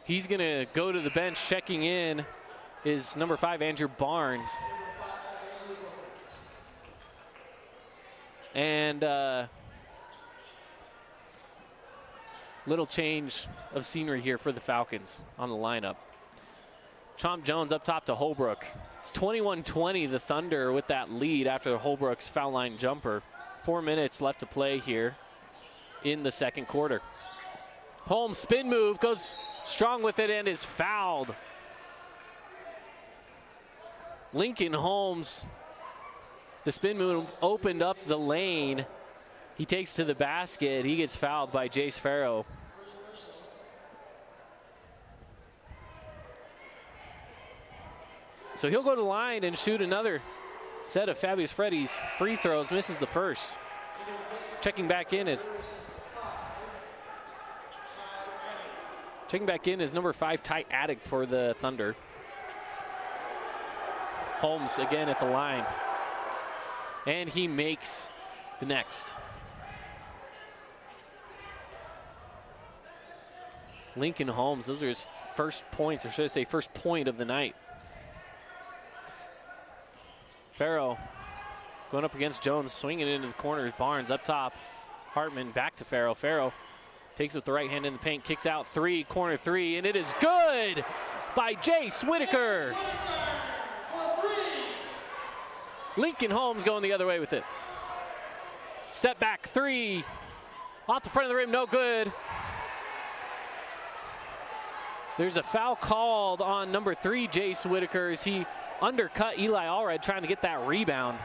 He's going to go to the bench. Checking in is number 5, Andrew Barnes. And little change of scenery here for the Falcons on the lineup. Chomp Jones up top to Holbrook. It's 21-20, the Thunder with that lead after Holbrook's foul line jumper. 4 minutes left to play here in the second quarter. Holmes spin move, goes strong with it and is fouled. Lincoln Holmes, the spin move opened up the lane He takes to the basket. He gets fouled by Jace Farrow. So he'll go to the line and shoot another set of Fabulous Freddy's free throws. Misses the first. Checking back in is number 5, Ty Attic for the Thunder. Holmes again at the line. And he makes the next. Lincoln Holmes, those are his first points, or should I say first point of the night. Farrow going up against Jones, swinging it into the corners. Barnes up top. Hartman back to Farrow. Farrow takes it with the right hand in the paint, kicks out three, corner three, and it is good by Jace Whitaker. Lincoln Holmes going the other way with it. Step back three, off the front of the rim, no good. There's a foul called on number 3, Jace Whitaker, as he undercut Eli Allred trying to get that rebound.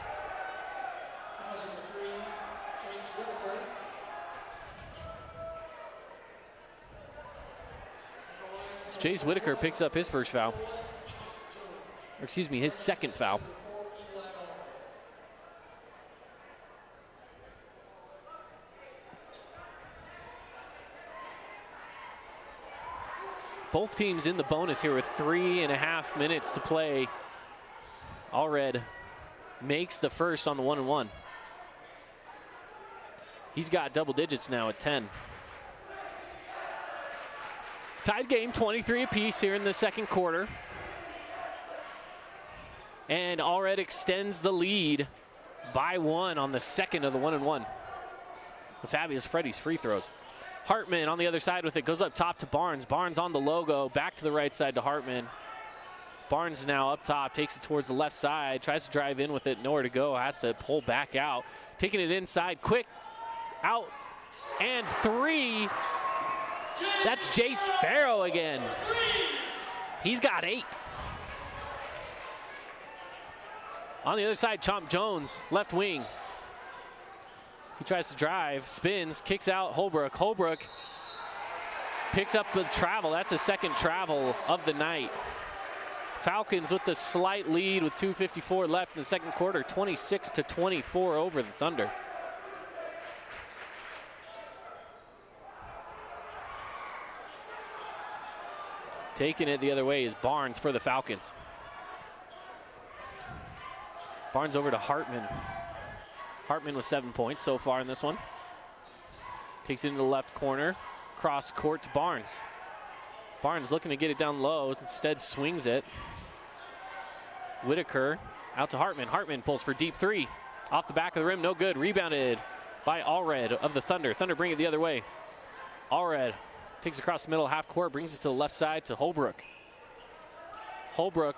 So Jace Whitaker picks up his first foul. Or excuse me, his second foul. Both teams in the bonus here with 3.5 minutes to play. Allred makes the first on the 1-and-1. He's got double digits now at 10. Tied game, 23 apiece here in the second quarter. And Allred extends the lead by 1 on the second of the 1-and-1. The Fabulous Freddy's free throws. Hartman on the other side with it, goes up top to Barnes. Barnes on the logo, back to the right side to Hartman. Barnes now up top, takes it towards the left side, tries to drive in with it, nowhere to go, has to pull back out. Taking it inside, quick, out, and 3. That's Jace Farrow again. He's got 8. On the other side, Chomp Jones, left wing. He tries to drive, spins, kicks out Holbrook. Holbrook picks up the travel. That's the second travel of the night. Falcons with the slight lead with 2:54 left in the second quarter, 26-24 over the Thunder. Taking it the other way is Barnes for the Falcons. Barnes over to Hartman. Hartman with 7 points so far in this one. Takes it into the left corner. Cross court to Barnes. Barnes looking to get it down low. Instead swings it. Whitaker out to Hartman. Hartman pulls for deep 3. Off the back of the rim, no good. Rebounded by Allred of the Thunder. Thunder bring it the other way. Allred takes it across the middle half court. Brings it to the left side to Holbrook. Holbrook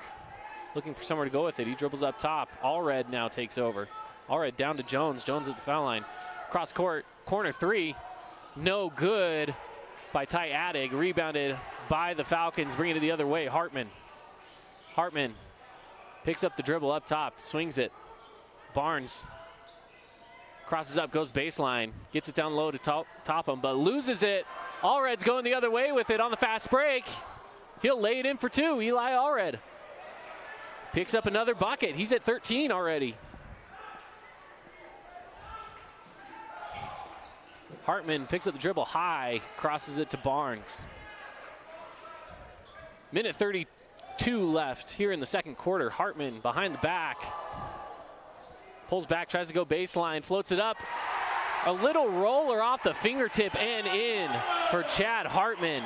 looking for somewhere to go with it. He dribbles up top. Allred now takes over. Allred down to Jones. Jones at the foul line. Cross court, corner 3. No good by Ty Attig. Rebounded by the Falcons. Bringing it the other way, Hartman. Hartman picks up the dribble up top, swings it. Barnes crosses up, goes baseline. Gets it down low to top him, but loses it. Allred's going the other way with it on the fast break. He'll lay it in for 2, Eli Allred. Picks up another bucket. He's at 13 already. Hartman picks up the dribble high, crosses it to Barnes. Minute 32 left here in the second quarter. Hartman behind the back. Pulls back, tries to go baseline, floats it up. A little roller off the fingertip and in for Chad Hartman.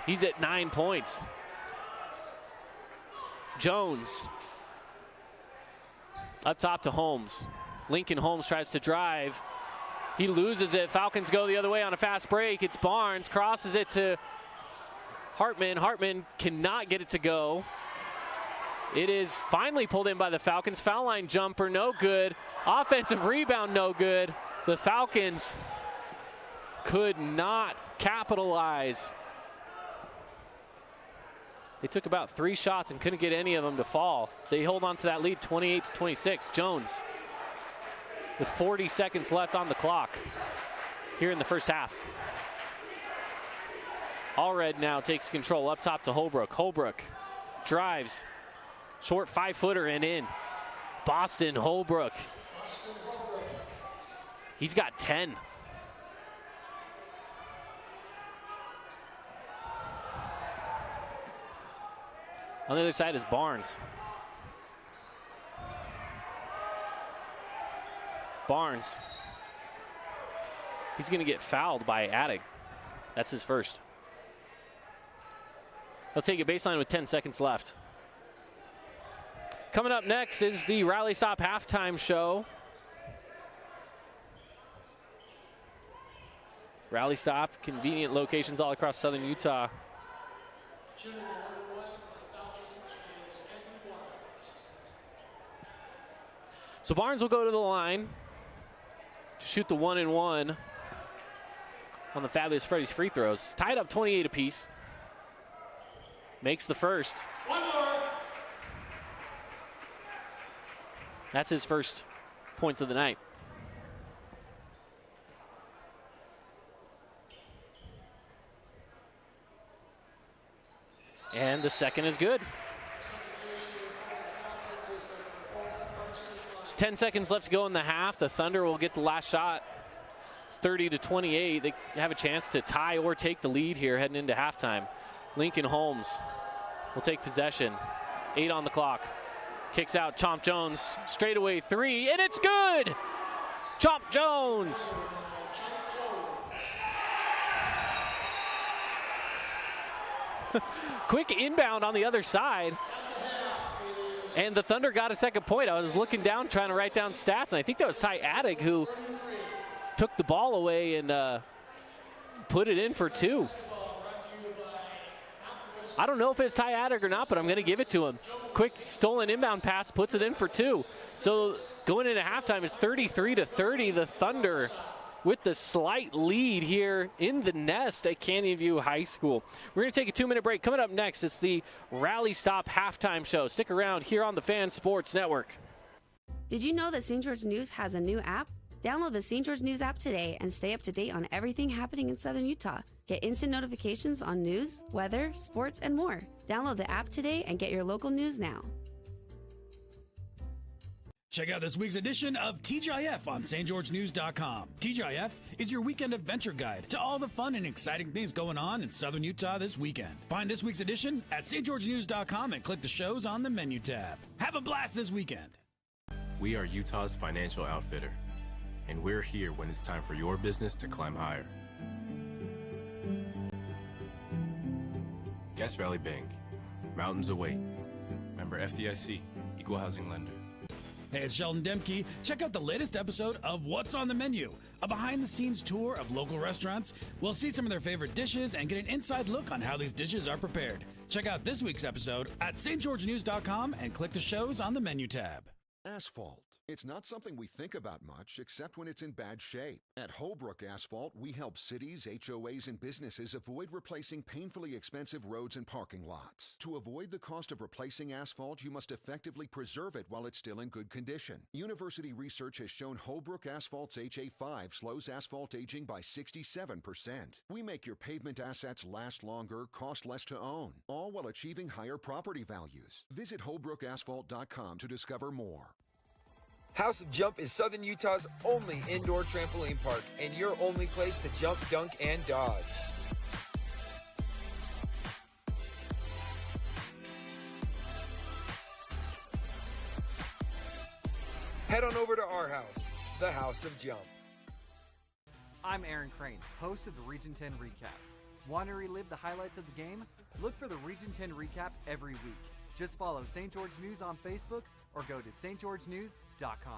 He's at 9 points. Jones up top to Holmes. Lincoln Holmes tries to drive. He loses it. Falcons go the other way on a fast break. It's Barnes, crosses it to Hartman. Hartman cannot get it to go. It is finally pulled in by the Falcons. Foul line jumper, no good. Offensive rebound, no good. The Falcons could not capitalize. They took about 3 shots and couldn't get any of them to fall. They hold on to that lead, 28-26. Jones with 40 seconds left on the clock here in the first half. Allred now takes control up top to Holbrook. Holbrook drives, short 5-footer and in. Boston Holbrook. He's got 10. On the other side is Barnes. Barnes. He's going to get fouled by Attig. That's his first. He'll take a baseline with 10 seconds left. Coming up next is the Rally Stop halftime show. Rally Stop, convenient locations all across southern Utah. So Barnes will go to the line to shoot the 1-and-1 on the Fabulous Freddy's free throws. Tied up 28 apiece. Makes the first. That's his first points of the night. And the second is good. There's 10 seconds left to go in the half. The Thunder will get the last shot. It's 30-28. They have a chance to tie or take the lead here heading into halftime. Lincoln Holmes will take possession. 8 on the clock. Kicks out Chomp Jones. Straightaway 3, and it's good! Chomp Jones! Quick inbound on the other side. And the Thunder got a second point. I was looking down, trying to write down stats, and I think that was Ty Attig who took the ball away and put it in for 2. I don't know if it's Ty Attig or not, but I'm going to give it to him. Quick stolen inbound pass, puts it in for 2. So going into halftime is 33-30. The Thunder with the slight lead here in the nest at Canyon View High School. We're going to take a 2-minute break. Coming up next, it's the Rally Stop halftime show. Stick around here on the Fan Sports Network. Did you know that St. George News has a new app? Download the St. George News app today and stay up to date on everything happening in southern Utah. Get instant notifications on news, weather, sports, and more. Download the app today and get your local news now. Check out this week's edition of TGIF on stgeorgenews.com. TGIF is your weekend adventure guide to all the fun and exciting things going on in southern Utah this weekend. Find this week's edition at stgeorgenews.com and click the shows on the menu tab. Have a blast this weekend. We are Utah's financial outfitter, and we're here when it's time for your business to climb higher. Guest Valley Bank, mountains await. Member FDIC, equal housing lender. Hey, it's Sheldon Demke. Check out the latest episode of What's on the Menu, a behind-the-scenes tour of local restaurants. We'll see some of their favorite dishes and get an inside look on how these dishes are prepared. Check out this week's episode at stgeorgenews.com and click the shows on the menu tab. Asphalt. It's not something we think about much, except when it's in bad shape. At Holbrook Asphalt, we help cities, HOAs, and businesses avoid replacing painfully expensive roads and parking lots. To avoid the cost of replacing asphalt, you must effectively preserve it while it's still in good condition. University research has shown Holbrook Asphalt's HA5 slows asphalt aging by 67%. We make your pavement assets last longer, cost less to own, all while achieving higher property values. Visit holbrookasphalt.com to discover more. House of Jump is Southern Utah's only indoor trampoline park and your only place to jump, dunk, and dodge. Head on over to our house, the House of Jump. I'm Aaron Crane, host of the Region 10 Recap. Want to relive the highlights of the game? Look for the Region 10 Recap every week. Just follow St. George News on Facebook or go to stgeorgenews.com.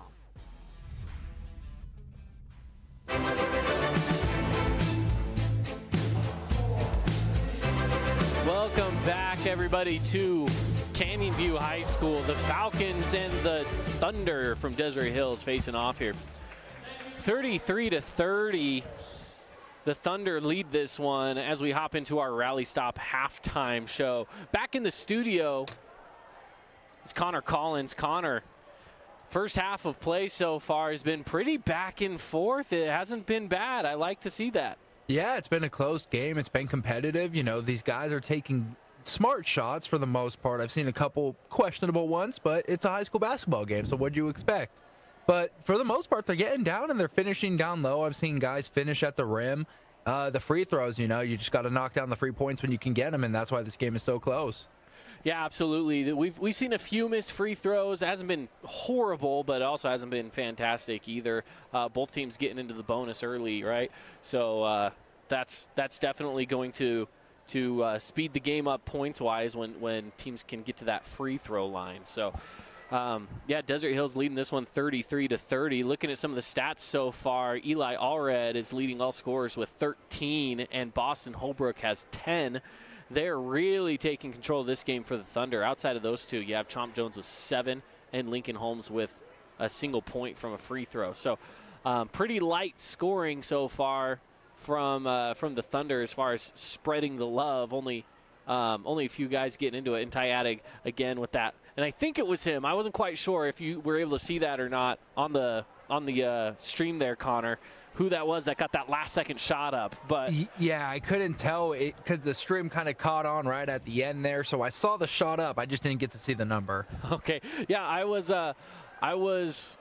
Welcome back, everybody, to Canyon View High School. The Falcons and the Thunder from Desert Hills facing off here. 33-30. The Thunder lead this one as we hop into our Rally Stop halftime show. Back in the studio is Connor Collins. Connor, first half of play so far has been pretty back and forth. It hasn't been bad. I like to see that. Yeah, it's been a close game. It's been competitive. You know, these guys are taking smart shots for the most part. I've seen a couple questionable ones, but it's a high school basketball game, so what'd you expect? But for the most part, they're getting down and they're finishing down low. I've seen guys finish at the rim. The free throws, you know, you just got to knock down the 3 points when you can get them, and that's why this game is so close. Yeah, absolutely. We've seen a few missed free throws. It hasn't been horrible, but it also hasn't been fantastic either. Both teams getting into the bonus early, right? So that's definitely going to speed the game up points-wise when teams can get to that free throw line. So, yeah, Desert Hills leading this one 33-30. Looking at some of the stats so far, Eli Allred is leading all scorers with 13, and Boston Holbrook has 10. They're really taking control of this game for the Thunder. Outside of those two, you have Chomp Jones with 7 and Lincoln Holmes with a single point from a free throw. So pretty light scoring so far from the Thunder as far as spreading the love. Only a few guys getting into it. And Tyaddig again with that. And I think it was him. I wasn't quite sure if you were able to see that or not on the stream there, Connor, who that was that got that last-second shot up. But yeah, I couldn't tell it because the stream kind of caught on right at the end there. So I saw the shot up. I just didn't get to see the number. Okay. Yeah, I was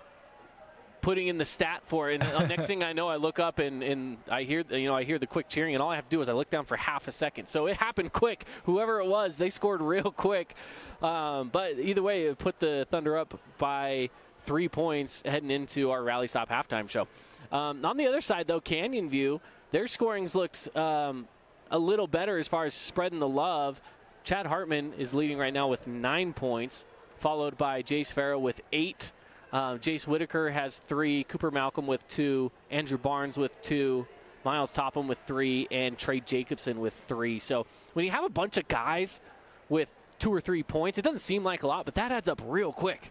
putting in the stat for it, and the next thing I know, I look up and I hear the quick cheering, and all I have to do is I look down for half a second. So it happened quick. Whoever it was, they scored real quick. But either way, it put the Thunder up by 3 points heading into our Rally Stop halftime show. On the other side, though, Canyon View, their scorings looked a little better as far as spreading the love. Chad Hartman is leading right now with 9 points, followed by Jace Farrow with 8. Jace Whitaker has 3, Cooper Malcolm with 2, Andrew Barnes with 2, Miles Topham with 3, and Trey Jacobson with 3. So when you have a bunch of guys with 2 or 3 points, it doesn't seem like a lot, but that adds up real quick.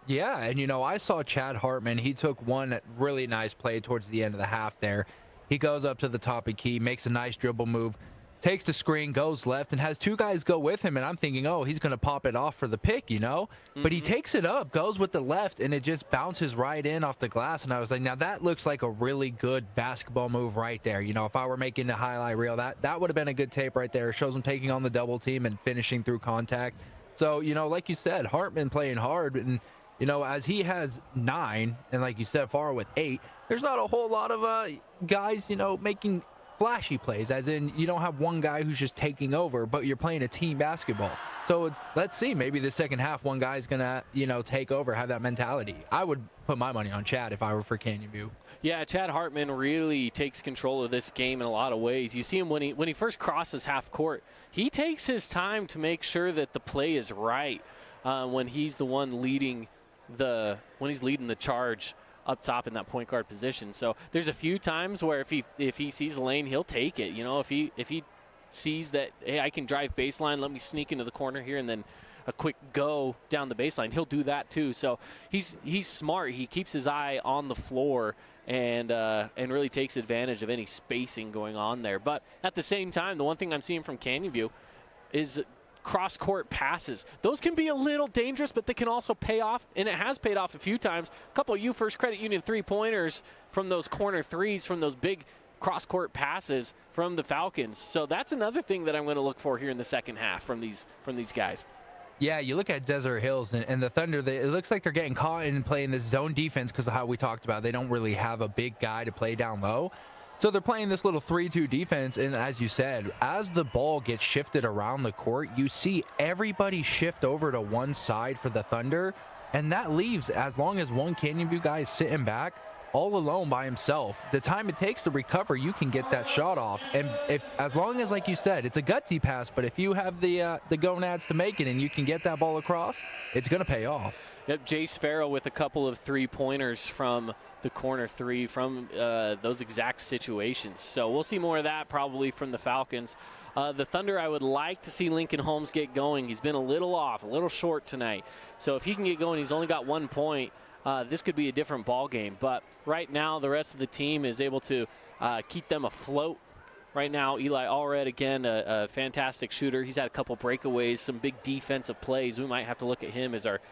Yeah, and, you know, I saw Chad Hartman. He took one really nice play towards the end of the half there. He goes up to the top of key, makes a nice dribble move, takes the screen, goes left, and has 2 guys go with him. And I'm thinking, oh, he's going to pop it off for the pick, you know? Mm-hmm. But he takes it up, goes with the left, and it just bounces right in off the glass. And I was like, now that looks like a really good basketball move right there. You know, if I were making a highlight reel, that would have been a good tape right there. It shows him taking on the double team and finishing through contact. So, you know, like you said, Hartman playing hard. And, you know, as he has 9, and like you said, Farrell with 8, there's not a whole lot of guys, you know, making flashy plays, as in you don't have one guy who's just taking over, but you're playing a team basketball. So let's see, maybe the second half one guy's going to, you know, take over, have that mentality. I would put my money on Chad if I were for Canyon View. Yeah, Chad Hartman really takes control of this game in a lot of ways. You see him when he first crosses half court, he takes his time to make sure that the play is right when he's the one leading the charge up top in that point guard position. So there's a few times where if he sees a lane, he'll take it. You know, if he sees that, hey, I can drive baseline, let me sneak into the corner here, and then a quick go down the baseline, he'll do that too. So he's smart. He keeps his eye on the floor and really takes advantage of any spacing going on there. But at the same time, the one thing I'm seeing from Canyon View is cross-court passes. Those can be a little dangerous, but they can also pay off, and it has paid off a few times. A couple of First Credit Union three-pointers from those corner threes, from those big cross-court passes from the Falcons. So that's another thing that I'm going to look for here in the second half from these guys. Yeah, you look at Desert Hills and the Thunder, it looks like they're getting caught in playing this zone defense because of how we talked about. They don't really have a big guy to play down low. So they're playing this little 3-2 defense, and as you said, as the ball gets shifted around the court, you see everybody shift over to one side for the Thunder, and that leaves, as long as one Canyon View guy is sitting back, all alone by himself. The time it takes to recover, you can get that shot off. And as long as, like you said, it's a gutsy pass, but if you have the gonads to make it and you can get that ball across, it's going to pay off. Yep, Jace Farrow with a couple of three-pointers from the corner three from those exact situations. So we'll see more of that probably from the Falcons. The Thunder, I would like to see Lincoln Holmes get going. He's been a little off, a little short tonight. So if he can get going, he's only got 1 point. This could be a different ball game. But right now, the rest of the team is able to keep them afloat. Right now, Eli Allred, again, a fantastic shooter. He's had a couple breakaways, some big defensive plays. We might have to look at him as our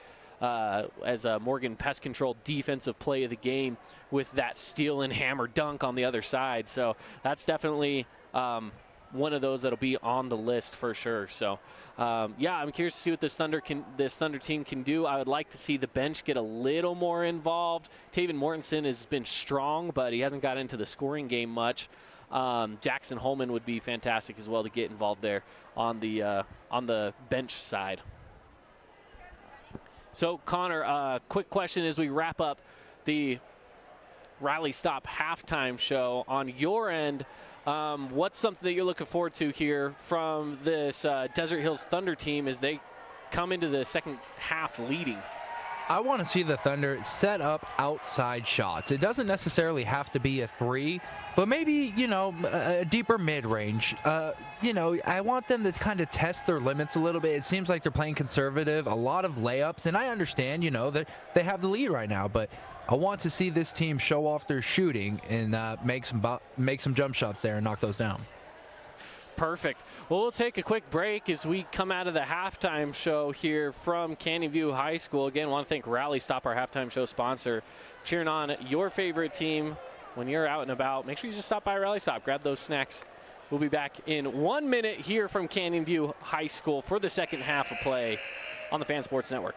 as a Morgan Pest Control defensive play of the game with that steal and hammer dunk on the other side. So that's definitely one of those that'll be on the list for sure. So yeah, I'm curious to see what this Thunder team can do. I would like to see the bench get a little more involved. Taven Mortensen has been strong, but he hasn't got into the scoring game much. Jackson Holman would be fantastic as well to get involved there on the bench side. So Connor, quick question as we wrap up the Rally Stop halftime show. On your end, what's something that you're looking forward to here from this Desert Hills Thunder team as they come into the second half leading? I want to see the Thunder set up outside shots. It doesn't necessarily have to be a three, but maybe, a deeper mid-range. I want them to kind of test their limits a little bit. It seems like they're playing conservative, a lot of layups, and I understand, that they have the lead right now, but I want to see this team show off their shooting and make some jump shots there and knock those down. Perfect. Well, we'll take a quick break as we come out of the halftime show here from Canyon View High School. Again, want to thank Rally Stop, our halftime show sponsor, cheering on your favorite team when you're out and about. Make sure you just stop by Rally Stop, grab those snacks. We'll be back in 1 minute here from Canyon View High School for the second half of play on the Fan Sports Network.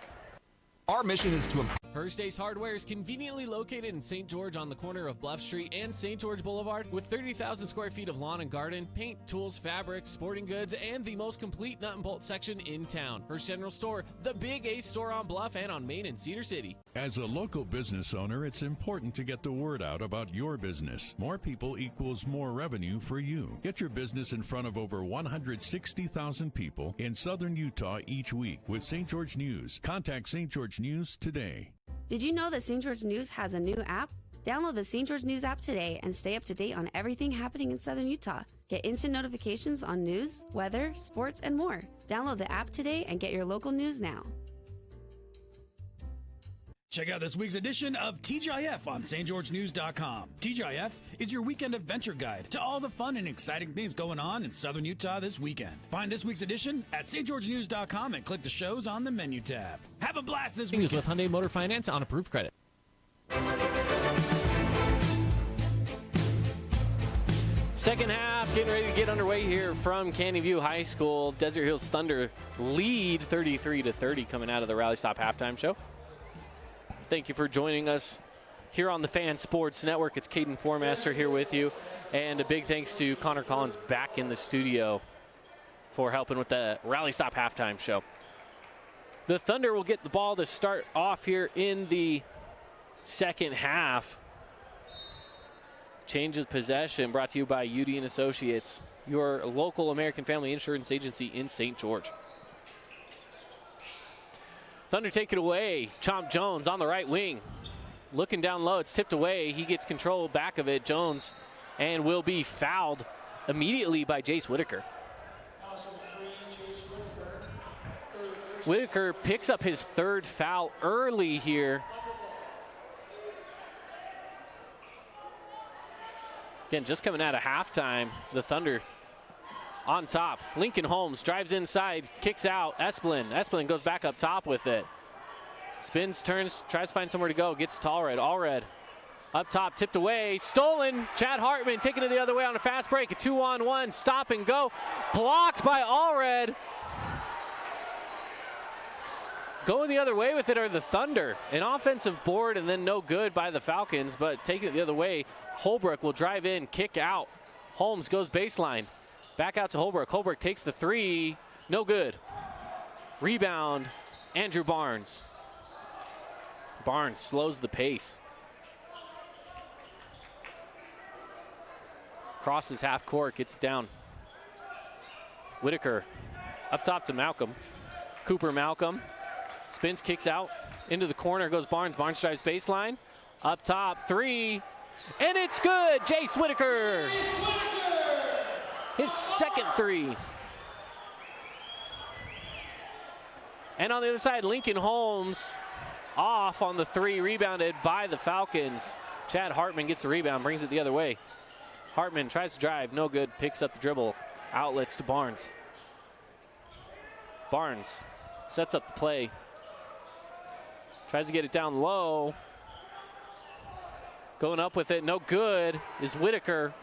Our mission is to First Ace Hardware is conveniently located in St. George on the corner of Bluff Street and St. George Boulevard with 30,000 square feet of lawn and garden, paint, tools, fabrics, sporting goods, and the most complete nut and bolt section in town. First General Store, the Big Ace store on Bluff and on Main and Cedar City. As a local business owner, it's important to get the word out about your business. More people equals more revenue for you. Get your business in front of over 160,000 people in southern Utah each week with St. George News. Contact St. George News today. Did you know that St. George News has a new app? Download the St. George News app today and stay up to date on everything happening in southern Utah. Get instant notifications on news, weather, sports, and more. Download the app today and get your local news now. Check out this week's edition of TGIF on stgeorgenews.com. TGIF is your weekend adventure guide to all the fun and exciting things going on in southern Utah this weekend. Find this week's edition at stgeorgenews.com and click the shows on the menu tab. Have a blast this weekend. With Hyundai Motor Finance on approved credit. Second half, getting ready to get underway here from Canyon View High School. Desert Hills Thunder lead 33-30 coming out of the Rally Stop halftime show. Thank you for joining us here on the Fan Sports Network. It's Caden Formaster here with you. And a big thanks to Connor Collins back in the studio for helping with the Rally Stop halftime show. The Thunder will get the ball to start off here in the second half. Change of possession brought to you by UD & Associates, your local American Family Insurance agency in St. George. Thunder take it away. Chomp Jones on the right wing. Looking down low, it's tipped away. He gets control back of it, Jones, and will be fouled immediately by Jace Whitaker. Whitaker picks up his third foul early here. Again, just coming out of halftime, the Thunder on top. Lincoln Holmes drives inside, kicks out. Esplin goes back up top with it. Spins, turns, tries to find somewhere to go. Gets to Allred. Allred up top, tipped away, stolen. Chad Hartman taking it the other way on a fast break. A 2-on-1, stop and go. Blocked by Allred. Going the other way with it are the Thunder. An offensive board and then no good by the Falcons, but taking it the other way. Holbrook will drive in, kick out. Holmes goes baseline. Back out to Holbrook. Holbrook takes the three. No good. Rebound, Andrew Barnes. Barnes slows the pace. Crosses half court, gets it down. Whitaker up top to Malcolm. Cooper Malcolm. Spins, kicks out. Into the corner goes Barnes. Barnes drives baseline. Up top, three. And it's good. Jace Whitaker. His second three. And on the other side, Lincoln Holmes off on the three, rebounded by the Falcons. Chad Hartman gets the rebound, brings it the other way. Hartman tries to drive, no good, picks up the dribble. Outlets to Barnes. Barnes sets up the play. Tries to get it down low. Going up with it, no good, is Whitaker.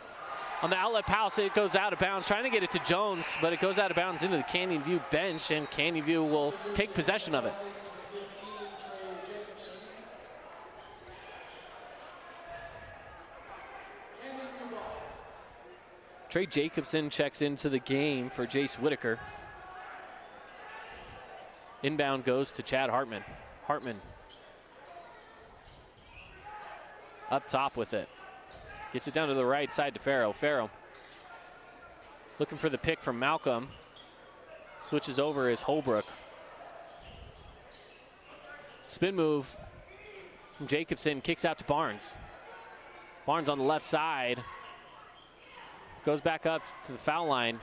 On the outlet pass, it goes out of bounds. Trying to get it to Jones, but it goes out of bounds into the Canyon View bench, and Canyon View will take possession of it. Trey Jacobson checks into the game for Jace Whitaker. Inbound goes to Chad Hartman. Hartman up top with it. Gets it down to the right side to Farrow. Farrow looking for the pick from Malcolm. Switches over is Holbrook. Spin move from Jacobson, kicks out to Barnes. Barnes on the left side. Goes back up to the foul line.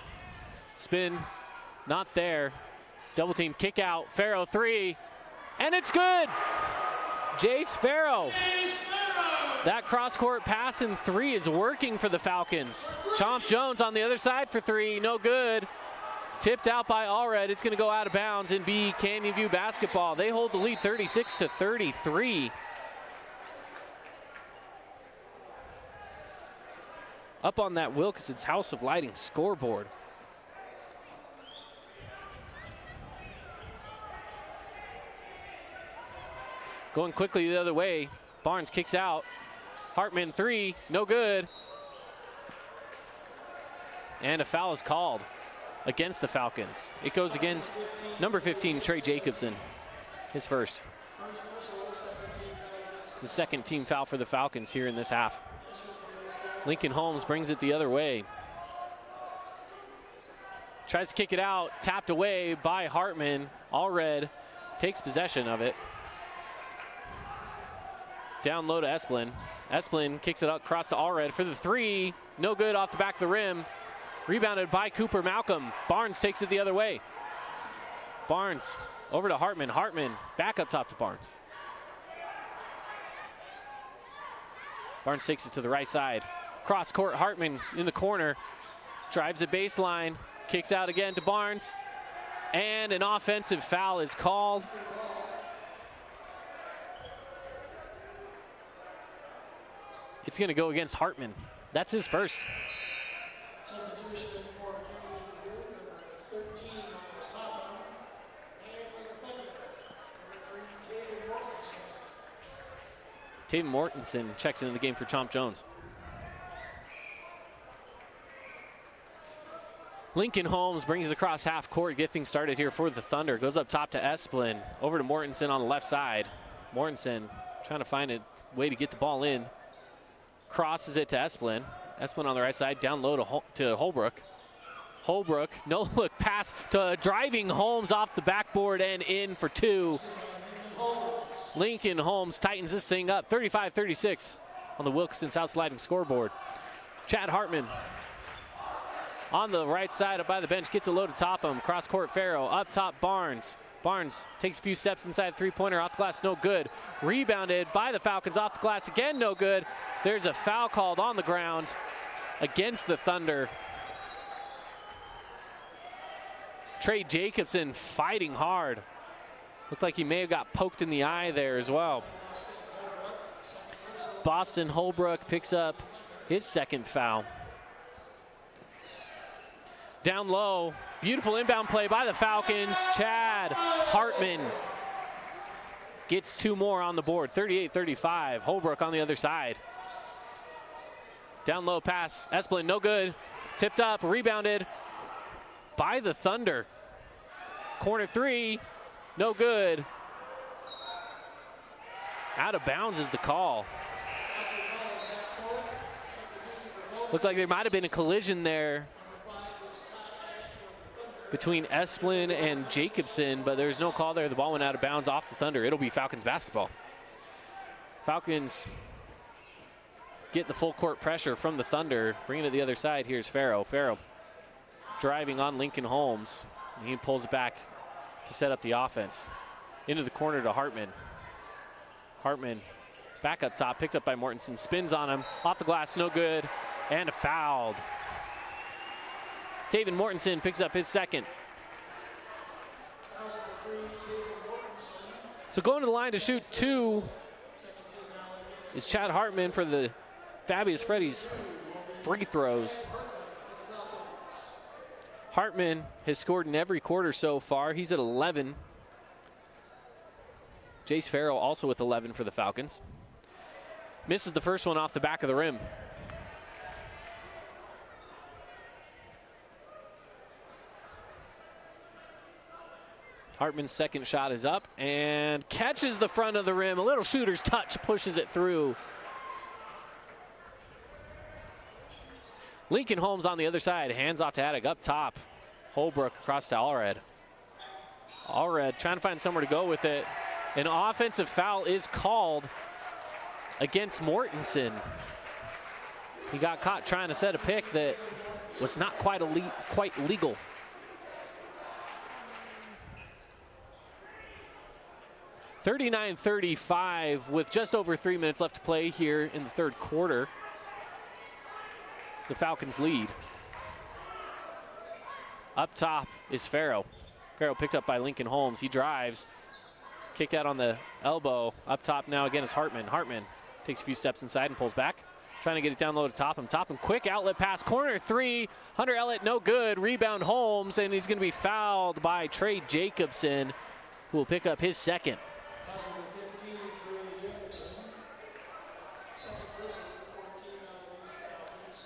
Spin, not there. Double team, kick out. Farrow, three, and it's good. Jace Farrow. That cross-court pass in three is working for the Falcons. Chomp Jones on the other side for three, no good. Tipped out by Allred. It's going to go out of bounds and be Canyon View basketball. They hold the lead 36-33. Up on that Wilkinson's House of Lighting scoreboard. Going quickly the other way. Barnes kicks out. Hartman, three, no good. And a foul is called against the Falcons. It goes against number 15, Trey Jacobson, his first. It's the second team foul for the Falcons here in this half. Lincoln Holmes brings it the other way. Tries to kick it out, tapped away by Hartman. Allred takes possession of it. Down low to Esplin. Esplin kicks it up across to Allred for the three. No good off the back of the rim. Rebounded by Cooper Malcolm. Barnes takes it the other way. Barnes over to Hartman. Hartman back up top to Barnes. Barnes takes it to the right side. Cross court, Hartman in the corner. Drives the baseline. Kicks out again to Barnes. And an offensive foul is called. It's going to go against Hartman. That's his first. Taven Mortensen checks into the game for Chomp Jones. Lincoln Holmes brings it across half court, get things started here for the Thunder. Goes up top to Esplin, over to Mortensen on the left side. Mortensen trying to find a way to get the ball in. Crosses it to Esplin. Esplin on the right side, down low to Holbrook. Holbrook, no look pass to driving Holmes off the backboard and in for two. Lincoln Holmes tightens this thing up, 35-36 on the Wilkinson's House Lighting scoreboard. Chad Hartman on the right side up by the bench, gets it low to top him. Cross court Farrow, up top Barnes. Barnes takes a few steps inside three-pointer, off the glass, no good. Rebounded by the Falcons, off the glass again, no good. There's a foul called on the ground against the Thunder. Trey Jacobson fighting hard. Looked like he may have got poked in the eye there as well. Boston Holbrook picks up his second foul. Down low, beautiful inbound play by the Falcons. Chad Hartman gets two more on the board, 38-35. Holbrook on the other side. Down low pass, Esplin, no good. Tipped up, rebounded by the Thunder. Corner three, no good. Out of bounds is the call. Looked like there might have been a collision there between Esplin and Jacobson, but there's no call there. The ball went out of bounds off the Thunder. It'll be Falcons basketball. Falcons get the full court pressure from the Thunder. Bringing it to the other side, here's Farrow. Farrow driving on Lincoln Holmes. And he pulls it back to set up the offense. Into the corner to Hartman. Hartman back up top, picked up by Mortensen. Spins on him, off the glass, no good, and fouled. Taven Mortensen picks up his second. So going to the line to shoot 2 is Chad Hartman for the Fabius Freddy's free throws. Hartman has scored in every quarter so far. He's at 11. Jace Farrell also with 11 for the Falcons. Misses the first one off the back of the rim. Hartman's second shot is up and catches the front of the rim. A little shooter's touch pushes it through. Lincoln Holmes on the other side. Hands off to Attic up top. Holbrook across to Allred. Allred trying to find somewhere to go with it. An offensive foul is called against Mortensen. He got caught trying to set a pick that was not quite legal. (39-35) with just over 3 minutes left to play here in the third quarter. The Falcons lead. Up top is Farrow. Farrow picked up by Lincoln Holmes. He drives. Kick out on the elbow. Up top now again is Hartman. Hartman takes a few steps inside and pulls back. Trying to get it down low to Topham. Topham, quick outlet pass. Corner 3. Hunter Ellett, no good. Rebound Holmes, and he's going to be fouled by Trey Jacobson, who will pick up his second.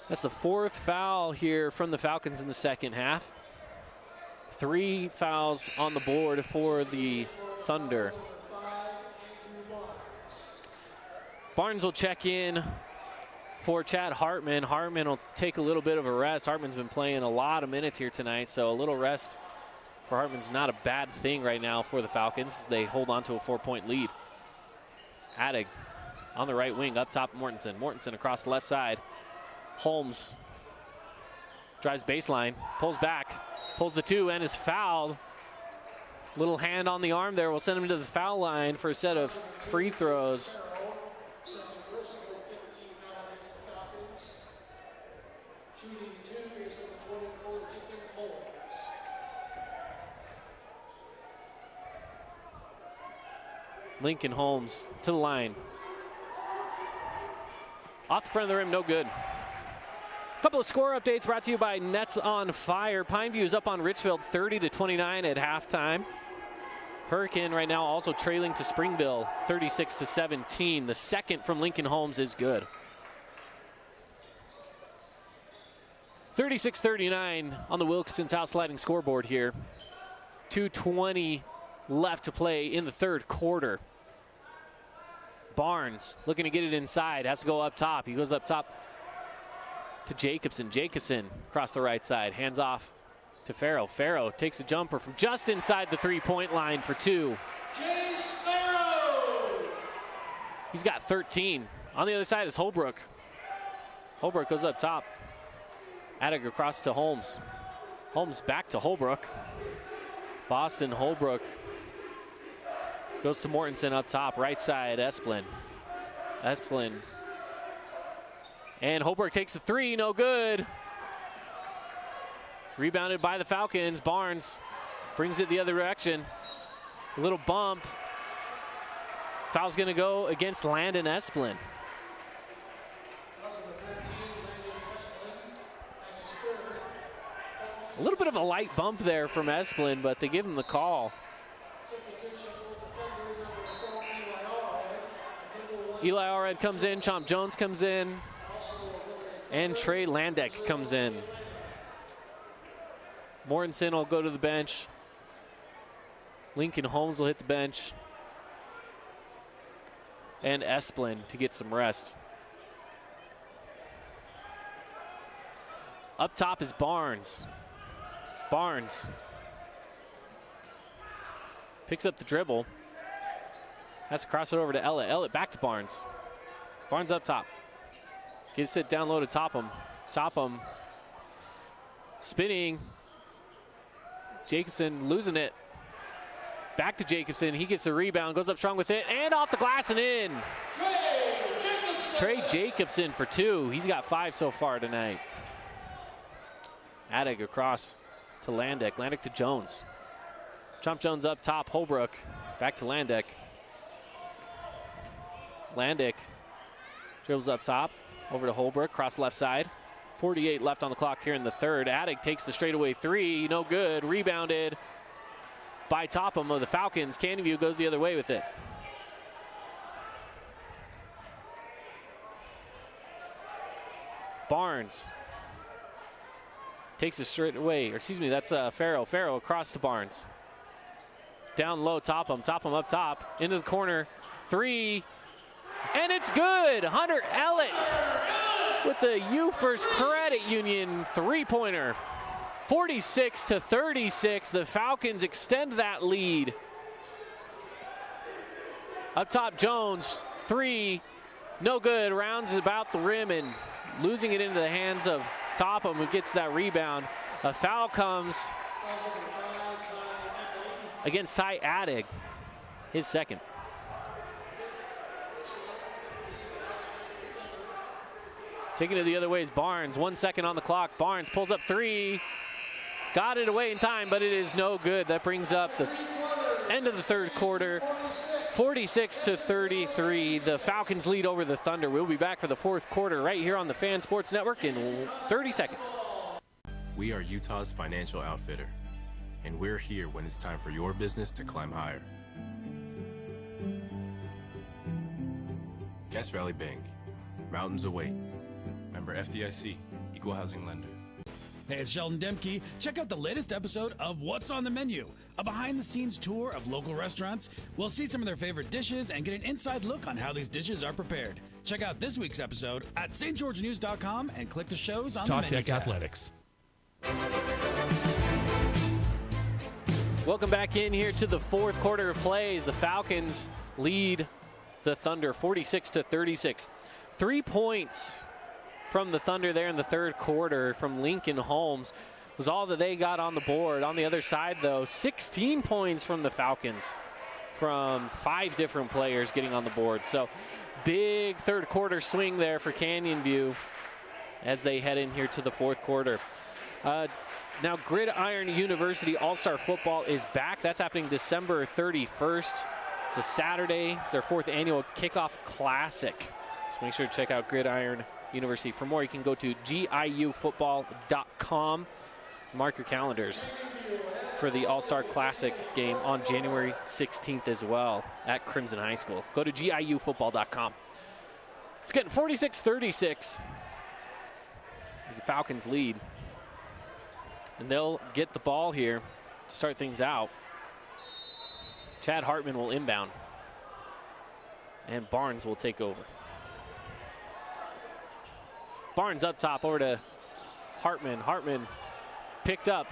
That's the 4th foul here from the Falcons in the second half. 3 fouls on the board for the Thunder. Barnes will check in for Chad Hartman. Hartman will take a little bit of a rest. Hartman's been playing a lot of minutes here tonight, so a little rest for Hartman's not a bad thing right now for the Falcons. They hold on to a 4-point lead. Attig on the right wing, up top Mortensen. Mortensen across the left side. Holmes drives baseline, pulls back, pulls the 2 and is fouled. Little hand on the arm there will send him to the foul line for a set of free throws. Lincoln Holmes to the line. Off the front of the rim, no good. Couple of score updates brought to you by Nets on Fire. Pineview is up on Richfield 30-29 at halftime. Hurricane right now also trailing to Springville 36-17. The second from Lincoln Holmes is good. 36-39 on the Wilkinson's house sliding scoreboard here. 2:20 left to play in the third quarter. Barnes looking to get it inside, has to go up top. He goes up top to Jacobson. Jacobson across the right side, hands off to Farrow. Farrow takes a jumper from just inside the 3-point line for 2. Jace Farrow! He's got 13. On the other side is Holbrook. Holbrook goes up top. Attig across to Holmes. Holmes back to Holbrook. Boston Holbrook goes to Mortensen up top, right side, Esplin. Esplin. And Holbrook takes the 3, no good. Rebounded by the Falcons. Barnes brings it the other direction. A little bump. Foul's gonna go against Landon Esplin. A little bit of a light bump there from Esplin, but they give him the call. Eli Allred comes in, Chomp Jones comes in, and Trey Landek comes in. Mortensen will go to the bench. Lincoln Holmes will hit the bench. And Esplin to get some rest. Up top is Barnes. Barnes picks up the dribble. Has to cross it over to Ellett. Ellett back to Barnes. Barnes up top. Gets it down low to Topham. Topham spinning. Jacobson losing it. Back to Jacobson. He gets the rebound, goes up strong with it, and off the glass and in. Trey Jacobson for 2. He's got 5 so far tonight. Attig across to Landek. Landek to Jones. Chomp Jones up top. Holbrook back to Landek. Landick dribbles up top, over to Holbrook, cross left side. 48 left on the clock here in the third. Attic takes the straightaway three, no good. Rebounded by Topham of the Falcons. Canyon View goes the other way with it. Barnes takes it straight away. Or excuse me, that's Farrell. Farrell across to Barnes. Down low, Topham. Topham up top. Into the corner. Three. And it's good. Hunter Ellett with the U First Credit Union three-pointer. 46-36. The Falcons extend that lead. Up top, Jones. Three. No good. Rounds about the rim and losing it into the hands of Topham, who gets that rebound. A foul comes against Ty Addig, his second. Taking it the other way is Barnes. 1 second on the clock. Barnes pulls up three. Got it away in time, but it is no good. That brings up the end of the third quarter. 46-33. The Falcons lead over the Thunder. We'll be back for the fourth quarter right here on the Fan Sports Network in 30 seconds. We are Utah's financial outfitter, and we're here when it's time for your business to climb higher. Cache Valley Bank, mountains await. Member FDIC, equal housing lender. Hey, it's Sheldon Demke. Check out the latest episode of What's on the Menu, a behind-the-scenes tour of local restaurants. We'll see some of their favorite dishes and get an inside look on how these dishes are prepared. Check out this week's episode at stgeorgenews.com and click the shows on the menu Tech tab. Athletics. Welcome back in here to the fourth quarter of plays. The Falcons lead the Thunder 46-36. 3 points from the Thunder there in the third quarter from Lincoln Holmes was all that they got on the board. On the other side, though, 16 points from the Falcons from 5 different players getting on the board. So big third quarter swing there for Canyon View as they head in here to the fourth quarter. Now Gridiron University All-Star Football is back. That's happening December 31st. It's a Saturday. It's their 4th annual Kickoff Classic. So make sure to check out Gridiron University. For more, you can go to giufootball.com. Mark your calendars for the All-Star Classic game on January 16th as well at Crimson High School. Go to giufootball.com. It's getting 46-36 as the Falcons lead. And they'll get the ball here to start things out. Chad Hartman will inbound. And Barnes will take over. Barnes up top over to Hartman. Hartman picked up.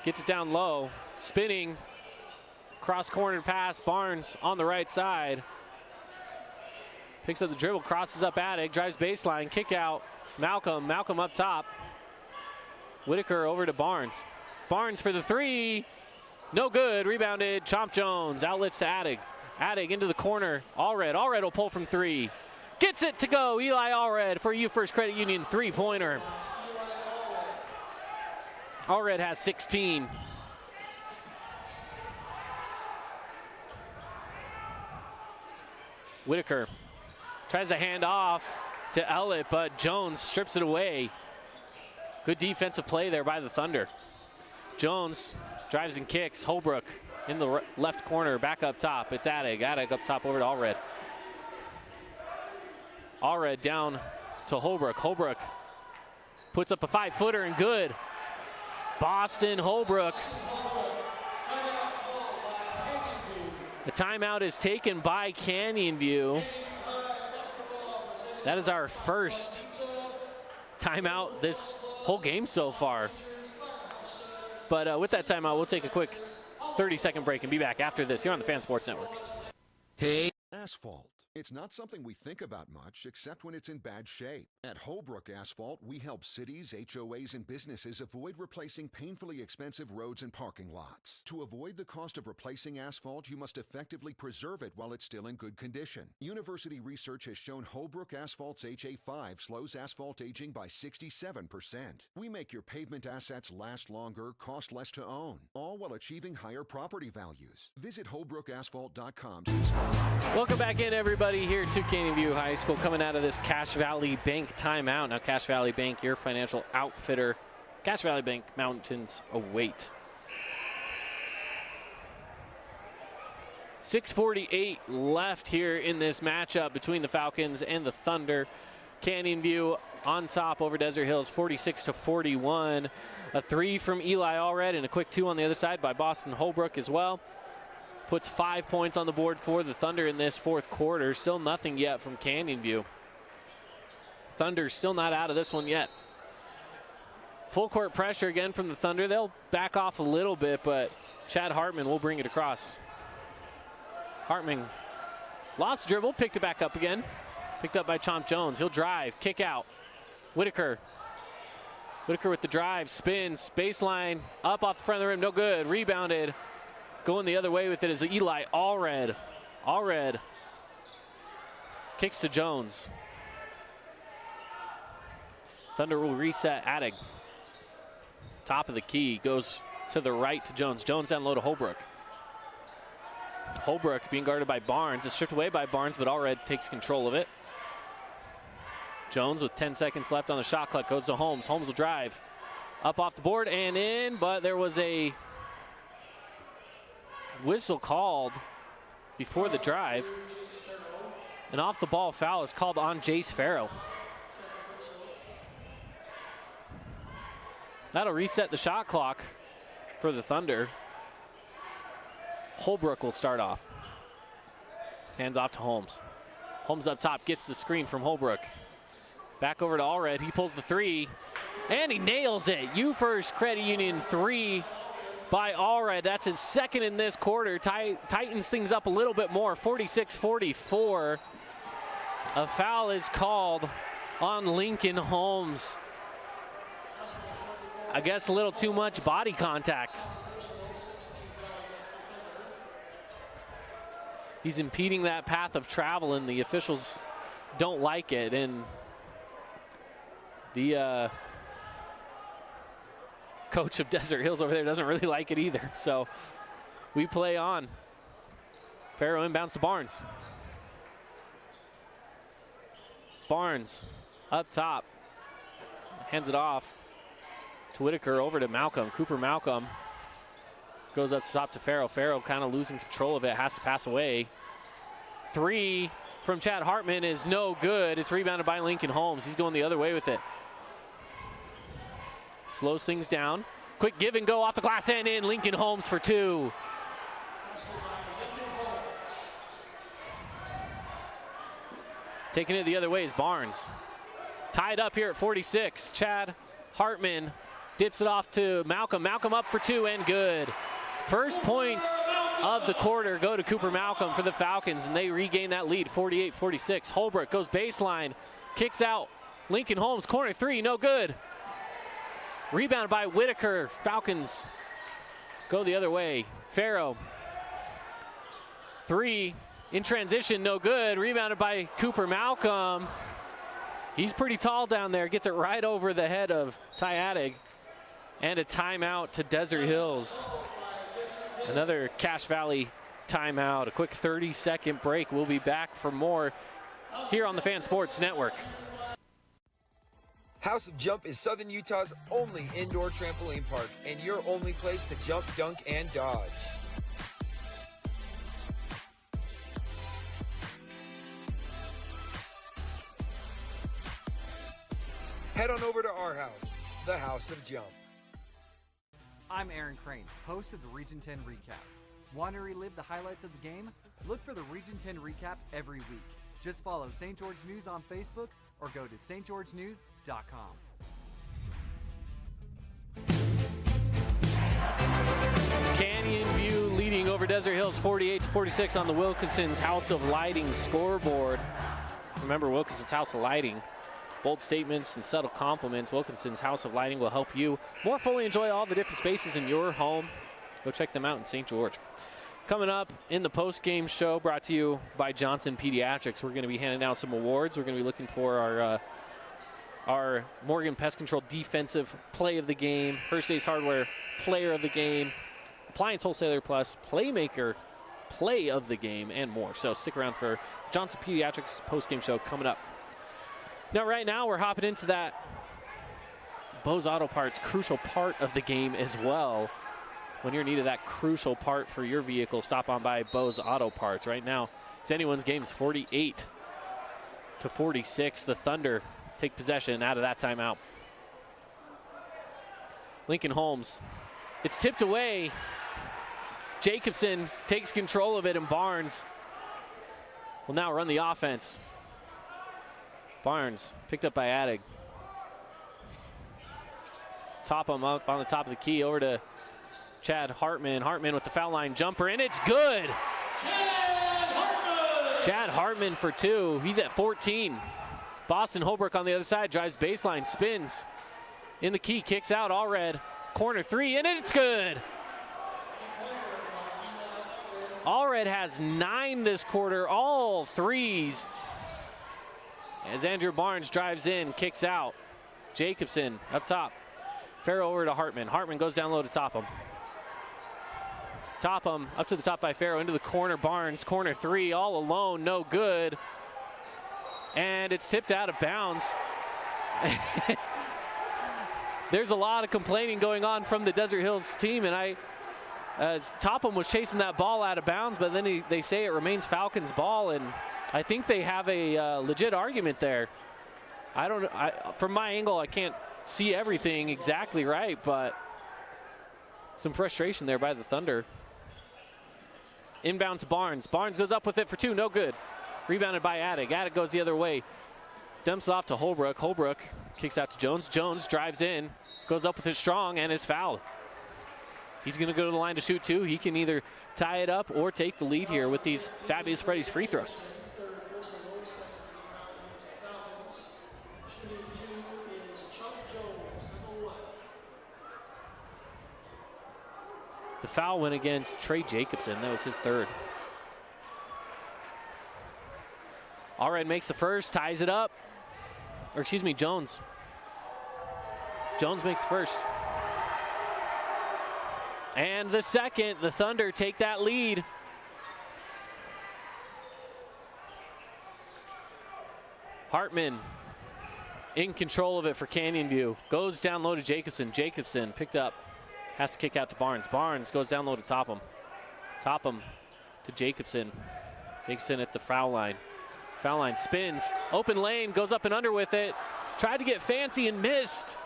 Gets it down low. Spinning. Cross-cornered pass. Barnes on the right side. Picks up the dribble. Crosses up Attic. Drives baseline. Kick out. Malcolm. Malcolm up top. Whitaker over to Barnes. Barnes for the three. No good. Rebounded. Chomp Jones. Outlets to Attic. Attic into the corner. Allred. Allred will pull from three. Gets it to go. Eli Allred for U First Credit Union three-pointer. Allred has 16. Whitaker tries to hand off to Ellett, but Jones strips it away. Good defensive play there by the Thunder. Jones drives and kicks. Holbrook in the left corner, back up top. It's Attic. Attic up top over to Allred. Allred down to Holbrook. Holbrook puts up a 5-footer and good. Boston Holbrook. The timeout is taken by Canyon View. That is our first timeout this whole game so far. But with that timeout, we'll take a quick 30-second break and be back after this here on the Fan Sports Network. Asphalt. It's not something we think about much, except when it's in bad shape. At Holbrook Asphalt, we help cities, HOAs, and businesses avoid replacing painfully expensive roads and parking lots. To avoid the cost of replacing asphalt, you must effectively preserve it while it's still in good condition. University research has shown Holbrook Asphalt's HA5 slows asphalt aging by 67%. We make your pavement assets last longer, cost less to own, all while achieving higher property values. Visit holbrooksasphalt.com. Welcome back in, everybody, here to Canyon View High School, coming out of this Cache Valley Bank timeout. Now, Cache Valley Bank, your financial outfitter. Cache Valley Bank, mountains await. 6:48 left here in this matchup between the Falcons and the Thunder. Canyon View on top over Desert Hills, 46-41. A 3 from Eli Allred and a quick 2 on the other side by Boston Holbrook as well. Puts 5 points on the board for the Thunder in this fourth quarter. Still nothing yet from Canyon View. Thunder's still not out of this one yet. Full court pressure again from the Thunder. They'll back off a little bit, but Chad Hartman will bring it across. Hartman lost dribble, picked it back up again. Picked up by Chomp Jones. He'll drive, kick out. Whitaker with the drive, spins, baseline, up off the front of the rim, no good. Rebounded. Going the other way with it is Eli Allred. Allred kicks to Jones. Thunder will reset Attig. Top of the key, goes to the right to Jones. Jones down low to Holbrook. Holbrook being guarded by Barnes. It's stripped away by Barnes, but Allred takes control of it. Jones with 10 seconds left on the shot clock goes to Holmes. Holmes will drive. Up off the board and in, but there was a whistle called before the drive. An off the ball foul is called on Jace Farrow. That'll reset the shot clock for the Thunder. Holbrook will start off. Hands off to Holmes. Holmes up top, gets the screen from Holbrook. Back over to Allred, he pulls the 3, and he nails it. U First Credit Union 3 by Allred. That's his second in this quarter. Tightens things up a little bit more, 46-44. A foul is called on Lincoln Holmes. I guess a little too much body contact. He's impeding that path of travel, and the officials don't like it. And the coach of Desert Hills over there doesn't really like it either. So we play on. Farrow inbounds to Barnes. Barnes up top. Hands it off to Whitaker, over to Malcolm. Cooper Malcolm goes up top to Farrow. Farrow kind of losing control of it, has to pass away. 3 from Chad Hartman is no good. It's rebounded by Lincoln Holmes. He's going the other way with it. Slows things down. Quick give and go off the glass and in. Lincoln Holmes for 2. Taking it the other way is Barnes. Tied up here at 46. Chad Hartman dips it off to Malcolm. Malcolm up for 2 and good. First points of the quarter go to Cooper Malcolm for the Falcons, and they regain that lead, 48-46. Holbrook goes baseline, kicks out. Lincoln Holmes, corner 3, no good. Rebounded by Whitaker. Falcons go the other way. Farrow, 3 in transition, no good. Rebounded by Cooper Malcolm. He's pretty tall down there. Gets it right over the head of Ty Attig. And a timeout to Desert Hills. Another Cache Valley timeout. A quick 30-second break. We'll be back for more here on the Fan Sports Network. House of Jump is Southern Utah's only indoor trampoline park and your only place to jump, dunk, and dodge. Head on over to our house, the House of Jump. I'm Aaron Crane, host of the Region 10 Recap. Want to relive the highlights of the game? Look for the Region 10 Recap every week. Just follow St. George News on Facebook or go to stgeorgenews.com. Canyon View leading over Desert Hills 48-46 on the Wilkinson's House of Lighting scoreboard. Remember, Wilkinson's House of Lighting. Bold statements and subtle compliments. Wilkinson's House of Lighting will help you more fully enjoy all the different spaces in your home. Go check them out in St. George. Coming up in the post-game show, brought to you by Johnson Pediatrics, we're going to be handing out some awards. We're going to be looking for our Morgan Pest Control Defensive Play of the Game, First Days Hardware Player of the Game, Appliance Wholesaler Plus Playmaker Play of the Game, and more. So stick around for Johnson Pediatrics post-game show coming up. Now, right now, we're hopping into that Bose Auto Parts crucial part of the game as well. When you're needed that crucial part for your vehicle, stop on by Bose Auto Parts. Right now, it's anyone's game. It's 48-46. The Thunder take possession out of that timeout. Lincoln Holmes. It's tipped away. Jacobson takes control of it, and Barnes will now run the offense. Barnes picked up by Addig. Top him up on the top of the key over to Chad Hartman. Hartman with the foul line jumper, and it's good. Chad Hartman for two. He's at 14. Boston Holbrook on the other side drives baseline, spins in the key, kicks out. Allred corner three, and it's good. Allred has 9 this quarter, all threes. As Andrew Barnes drives in, kicks out. Jacobson up top. Farrell over to Hartman. Hartman goes down low to Topham. Topham up to the top by Farrell, into the corner. Barnes, corner three, all alone, no good. And it's tipped out of bounds. There's a lot of complaining going on from the Desert Hills team, and as Topham was chasing that ball out of bounds, but then they say it remains Falcons' ball, and I think they have a legit argument there. I don't know. From my angle, I can't see everything exactly right, but some frustration there by the Thunder. Inbound to Barnes. Barnes goes up with it for two, no good. Rebounded by Addig. Addig goes the other way. Dumps it off to Holbrook. Holbrook kicks out to Jones. Jones drives in, goes up with it strong, and is fouled. He's going to go to the line to shoot two. He can either tie it up or take the lead here with these Fabulous Freddy's free throws. The foul went against Trey Jacobson. That was his third. Allred makes the first, ties it up. Or excuse me, Jones. Jones makes the first. And the second. The Thunder take that lead. Hartman in control of it for Canyon View. Goes down low to Jacobson. Jacobson picked up. Has to kick out to Barnes. Barnes goes down low to Topham. Topham to Jacobson. Jacobson at the foul line. Foul line spins. Open lane, goes up and under with it. Tried to get fancy and missed.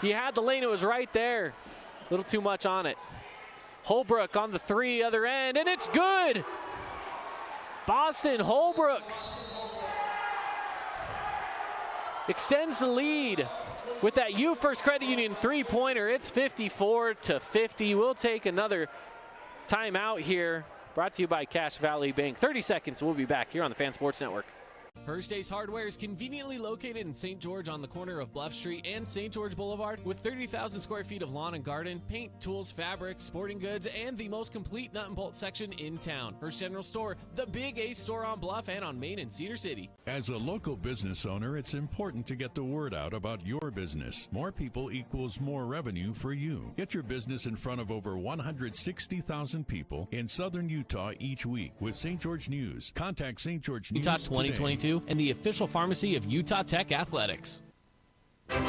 He had the lane, it was right there. A little too much on it. Holbrook on the three, other end, and it's good! Boston Holbrook extends the lead with that U First Credit Union three-pointer. It's 54-50. We'll take another timeout here. Brought to you by Cache Valley Bank. 30 seconds, we'll be back here on the Fan Sports Network. First Days Hardware is conveniently located in St. George on the corner of Bluff Street and St. George Boulevard with 30,000 square feet of lawn and garden, paint, tools, fabrics, sporting goods, and the most complete nut and bolt section in town. First General Store, the Big A store on Bluff and on Main in Cedar City. As a local business owner, it's important to get the word out about your business. More people equals more revenue for you. Get your business in front of over 160,000 people in southern Utah each week with St. George News. Contact St. George News Utah 2022 and the official pharmacy of Utah Tech Athletics. The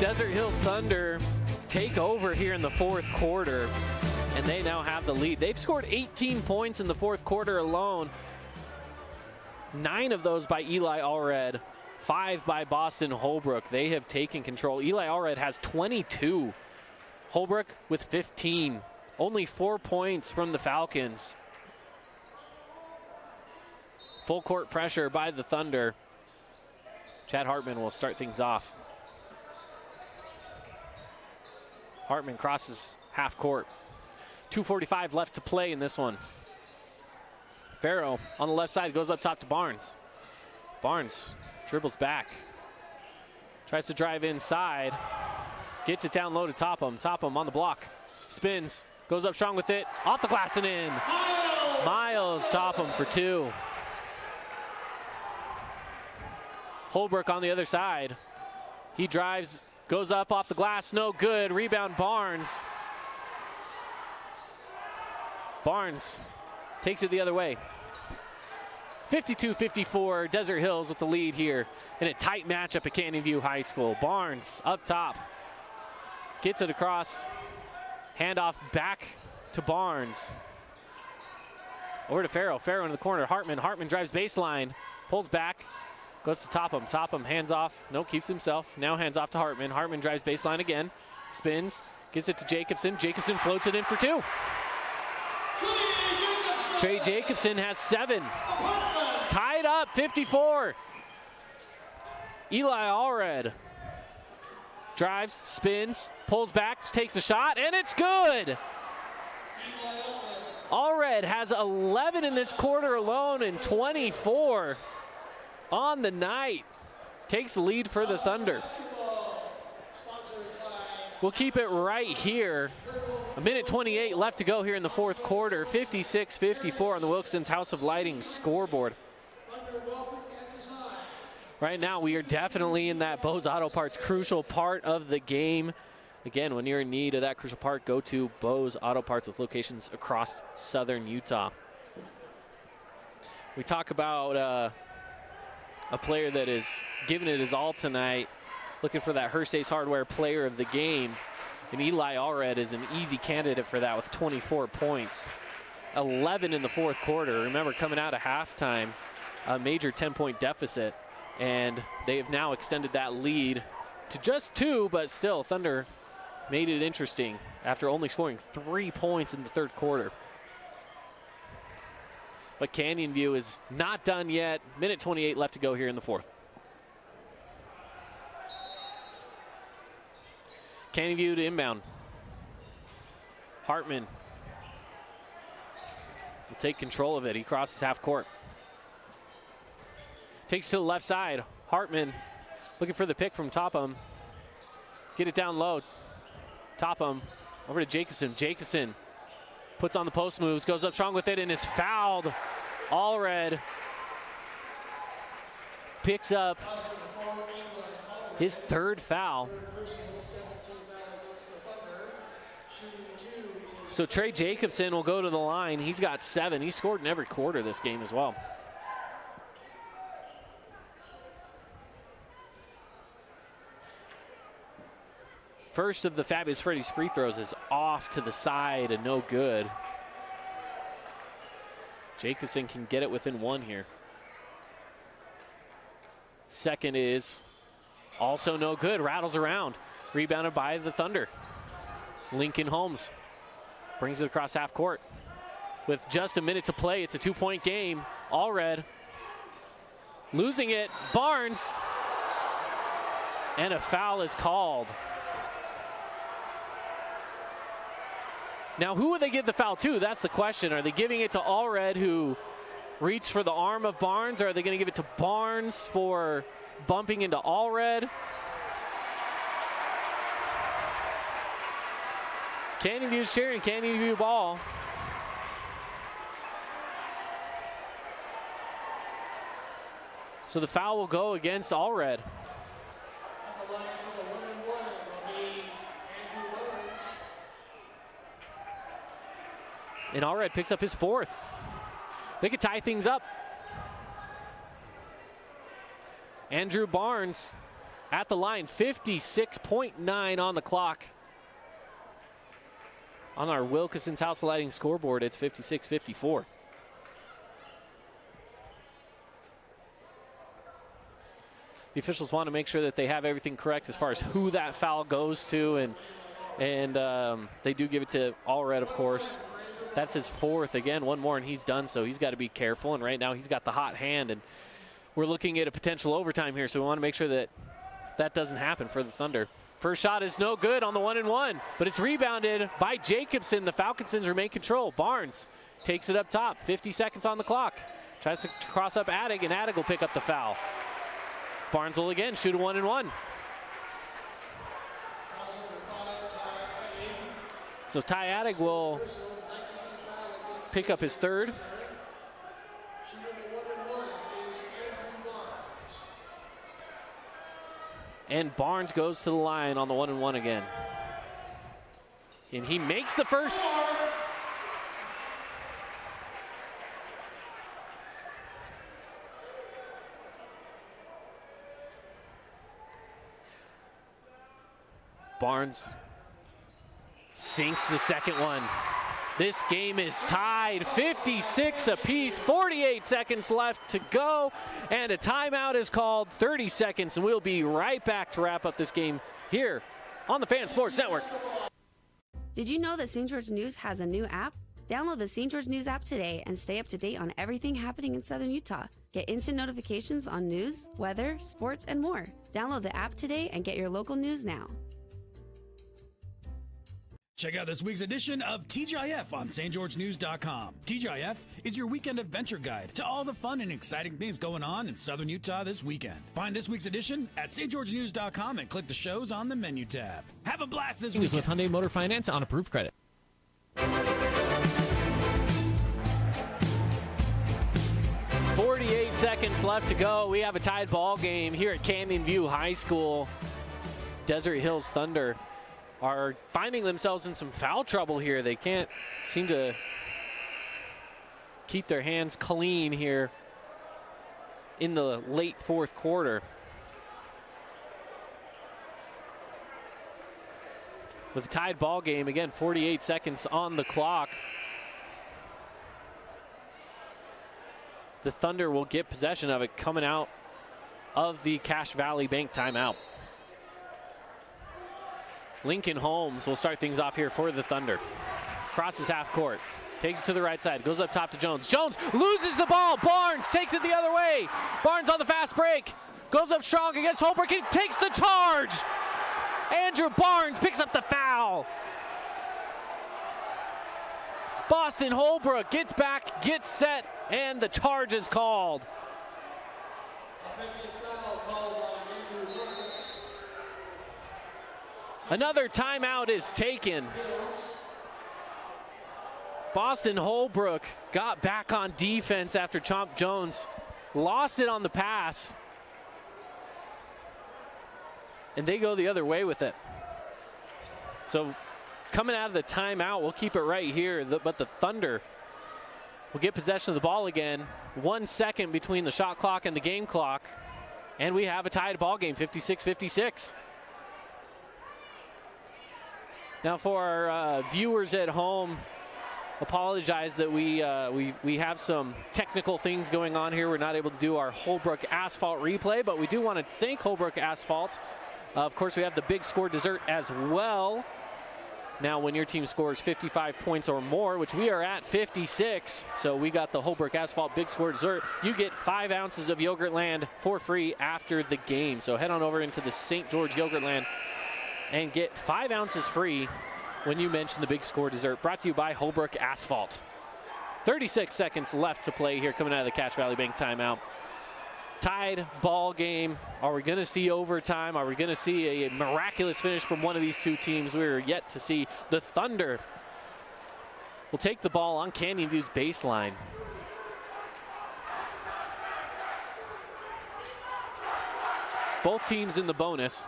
Desert Hills Thunder take over here in the fourth quarter, and they now have the lead. They've scored 18 points in the fourth quarter alone. 9 of those by Eli Allred, 5 by Boston Holbrook. They have taken control. Eli Allred has 22. Holbrook with 15. Only 4 points from the Falcons. Full court pressure by the Thunder. Chad Hartman will start things off. Hartman crosses half court. 2:45 left to play in this one. Farrow on the left side goes up top to Barnes. Barnes dribbles back. Tries to drive inside. Gets it down low to Topham. Topham on the block. Spins. Goes up strong with it. Off the glass and in. Miles Topham for 2. Holbrook on the other side. He drives. Goes up off the glass. No good. Rebound Barnes. Barnes takes it the other way. 52-54, Desert Hills with the lead here in a tight matchup at Canyon View High School. Barnes up top. Gets it across. Handoff back to Barnes. Over to Farrow. Farrow in the corner. Hartman. Hartman drives baseline. Pulls back. Goes to Topham. Topham hands off. No, keeps himself. Now hands off to Hartman. Hartman drives baseline again. Spins. Gets it to Jacobson. Jacobson floats it in for 2. Trey Jacobson has 7. Tied up, 54. Eli Allred drives, spins, pulls back, takes a shot, and it's good. Allred has 11 in this quarter alone and 24 on the night. Takes the lead for the Thunder. We'll keep it right here. 1:28 left to go here in the fourth quarter. 56-54 on the Wilkinson's House of Lighting scoreboard. Right now, we are definitely in that Bose Auto Parts crucial part of the game. Again, when you're in need of that crucial part, go to Bose Auto Parts with locations across southern Utah. We talk about a player that is giving it his all tonight, looking for that Hearst Hardware player of the game. And Eli Allred is an easy candidate for that with 24 points. 11 in the fourth quarter. Remember, coming out of halftime, a major 10-point deficit. And they have now extended that lead to just 2, but still, Thunder made it interesting after only scoring 3 points in the third quarter. But Canyon View is not done yet. 1:28 left to go here in the fourth. Canyon View to inbound. Hartman will take control of it. He crosses half court. Takes to the left side. Hartman looking for the pick from Topham. Get it down low. Topham over to Jacobson. Jacobson puts on the post moves, goes up strong with it, and is fouled. Allred picks up his 3rd foul. So Trey Jacobson will go to the line. He's got 7. He scored in every quarter this game as well. First of the Fabulous Freddy's free throws is off to the side and no good. Jacobson can get it within 1 here. Second is also no good. Rattles around. Rebounded by the Thunder. Lincoln Holmes brings it across half court. With just a minute to play, it's a 2-point game. Allred losing it. Barnes. And a foul is called. Now, who would they give the foul to? That's the question. Are they giving it to Allred, who reached for the arm of Barnes, or are they going to give it to Barnes for bumping into Allred? Canyon View's cheering, Canyon View ball. So the foul will go against Allred. And Allred picks up his 4th. They could tie things up. Andrew Barnes at the line, 56.9 on the clock. On our Wilkinson's House of Lighting scoreboard, it's 56-54. The officials want to make sure that they have everything correct as far as who that foul goes to, and they do give it to Allred, of course. That's his 4th. Again, 1 more and he's done, so he's got to be careful. And right now he's got the hot hand, and we're looking at a potential overtime here, so we want to make sure that that doesn't happen for the Thunder. First shot is no good on the 1-and-1, but it's rebounded by Jacobson. The Falconsons remain control. Barnes takes it up top, 50 seconds on the clock. Tries to cross up Attig, and Attig will pick up the foul. Barnes will again shoot a 1-and-1. So Ty Attig will pick up his third. And Barnes goes to the line on the 1-and-1 again. And he makes the first. Barnes sinks the second one. This game is tied 56 apiece, 48 seconds left to go, and a timeout is called, 30 seconds, and we'll be right back to wrap up this game here on the Fan Sports Network. Did you know that St. George News has a new app? Download the St. George News app today and stay up to date on everything happening in Southern Utah. Get instant notifications on news, weather, sports, and more. Download the app today and get your local news now. Check out this week's edition of TGIF on stgeorgenews.com. TGIF is your weekend adventure guide to all the fun and exciting things going on in Southern Utah this weekend. Find this week's edition at stgeorgenews.com and click the shows on the menu tab. Have a blast this weekend. With Hyundai Motor Finance on approved credit. 48 seconds left to go. We have a tied ball game here at Canyon View High School. Desert Hills Thunder are finding themselves in some foul trouble here. They can't seem to keep their hands clean here in the late fourth quarter. With a tied ball game, again, 48 seconds on the clock. The Thunder will get possession of it coming out of the Cache Valley Bank timeout. Lincoln Holmes will start things off here for the Thunder. Crosses half court, takes it to the right side, goes up top to Jones. Jones loses the ball. Barnes takes it the other way. Barnes on the fast break, goes up strong against Holbrook. He takes the charge. Andrew Barnes picks up the foul. Boston Holbrook gets back, gets set, and the charge is called. Another timeout is taken. Boston Holbrook got back on defense after Chomp Jones lost it on the pass. And they go the other way with it. So coming out of the timeout, we'll keep it right here, but the Thunder will get possession of the ball again. 1 second between the shot clock and the game clock. And we have a tied ball game, 56-56. Now for our viewers at home, apologize that we have some technical things going on here. We're not able to do our Holbrook Asphalt replay, but we do want to thank Holbrook Asphalt. Of course, we have the Big Score dessert as well. Now, when your team scores 55 points or more, which we are at 56, so we got the Holbrook Asphalt Big Score dessert, you get 5 ounces of Yogurtland for free after the game. So head on over into the St. George Yogurtland and get 5 ounces free when you mention the Big Score dessert. Brought to you by Holbrook Asphalt. 36 seconds left to play here coming out of the Cache Valley Bank timeout. Tied ball game. Are we going to see overtime? Are we going to see a miraculous finish from one of these two teams? We're yet to see. The Thunder will take the ball on Canyon View's baseline. Both teams in the bonus.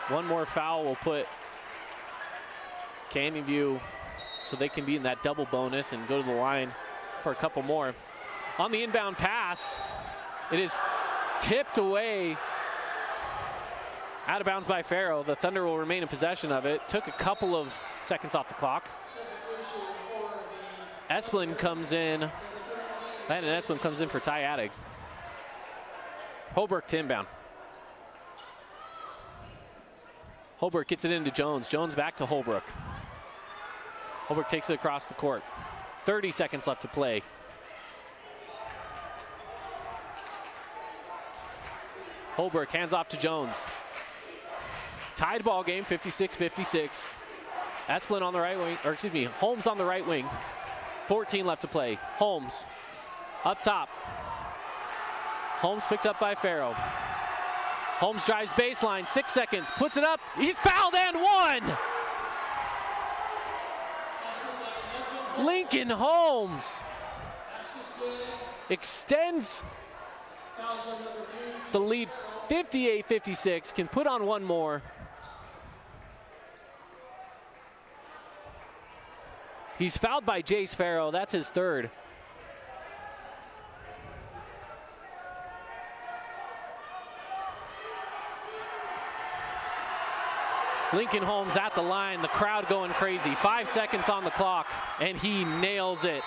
One more foul will put Canyon View so they can be in that double bonus and go to the line for a couple more. On the inbound pass, it is tipped away out of bounds by Farrow. The Thunder will remain in possession of it. Took a couple of seconds off the clock. Esplin comes in. Landon Esplin comes in for Ty Attig. Holbrook to inbound. Holbrook gets it into Jones. Jones back to Holbrook. Holbrook takes it across the court. 30 seconds left to play. Holbrook hands off to Jones. Tied ball game, 56-56. Esplin on the right wing, or excuse me, Holmes on the right wing. 14 left to play. Holmes up top. Holmes picked up by Farrow. Holmes drives baseline, 6 seconds, puts it up. He's fouled and one. Lincoln Holmes extends the lead 58-56, can put on one more. He's fouled by Jace Farrow. That's his third. Lincoln Holmes at the line, the crowd going crazy. 5 seconds on the clock, and he nails it.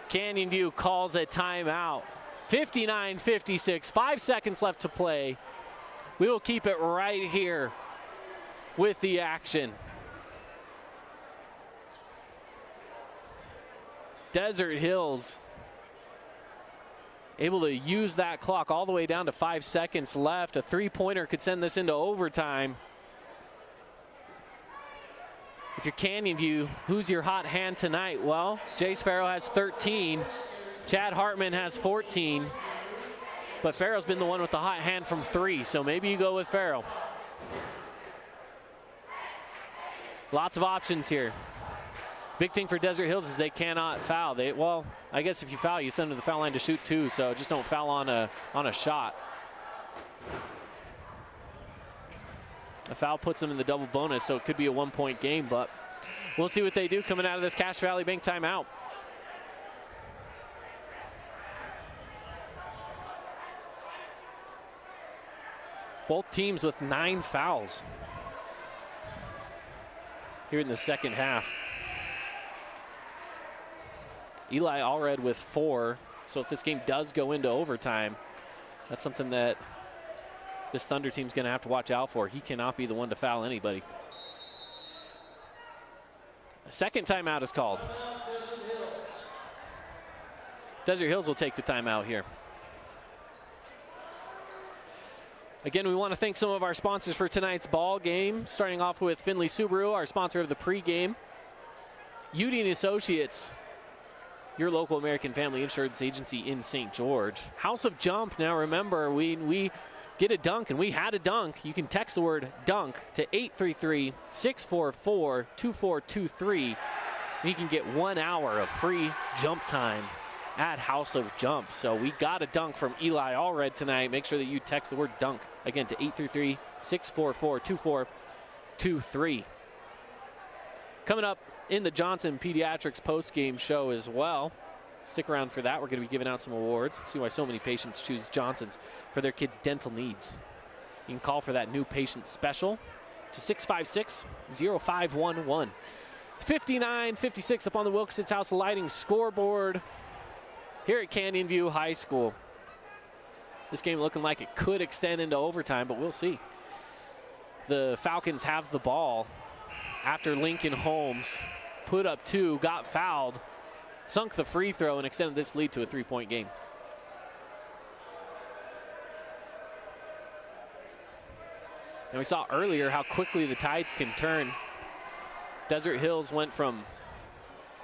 Canyon View calls a timeout. 59-56, 5 seconds left to play. We will keep it right here with the action. Desert Hills able to use that clock all the way down to 5 seconds left. A three-pointer could send this into overtime. If you're Canyon View, who's your hot hand tonight? Well, Jace Farrow has 13. Chad Hartman has 14. But Farrow's been the one with the hot hand from 3, so maybe you go with Farrow. Lots of options here. Big thing for Desert Hills is they cannot foul. Well, I guess if you foul, you send them to the foul line to shoot 2, so just don't foul on a shot. A foul puts them in the double bonus, so it could be a 1-point game, but we'll see what they do coming out of this Cache Valley Bank timeout. Both teams with 9 fouls here in the second half. Eli Allred with 4, so if this game does go into overtime, that's something that this Thunder team's going to have to watch out for. He cannot be the one to foul anybody. A second timeout is called. Desert Hills will take the timeout here. Again, we want to thank some of our sponsors for tonight's ball game, starting off with Findlay Subaru, our sponsor of the pregame. Udi & Associates, your local American Family Insurance Agency in St. George. House of Jump, now remember, we get a dunk, and we had a dunk. You can text the word dunk to 833-644-2423. And you can get 1 hour of free jump time at House of Jump. So we got a dunk from Eli Allred tonight. Make sure that you text the word dunk, again, to 833-644-2423. Coming up in the Johnson Pediatrics post-game show as well. Stick around for that. We're going to be giving out some awards. See why so many patients choose Johnson's for their kids' dental needs. You can call for that new patient special to 656-0511. 59-56 up on the Wilkes House Lighting scoreboard here at Canyon View High School. This game looking like it could extend into overtime, but we'll see. The Falcons have the ball after Lincoln Holmes put up 2, got fouled, sunk the free throw, and extended this lead to a 3-point game. And we saw earlier how quickly the tides can turn. Desert Hills went from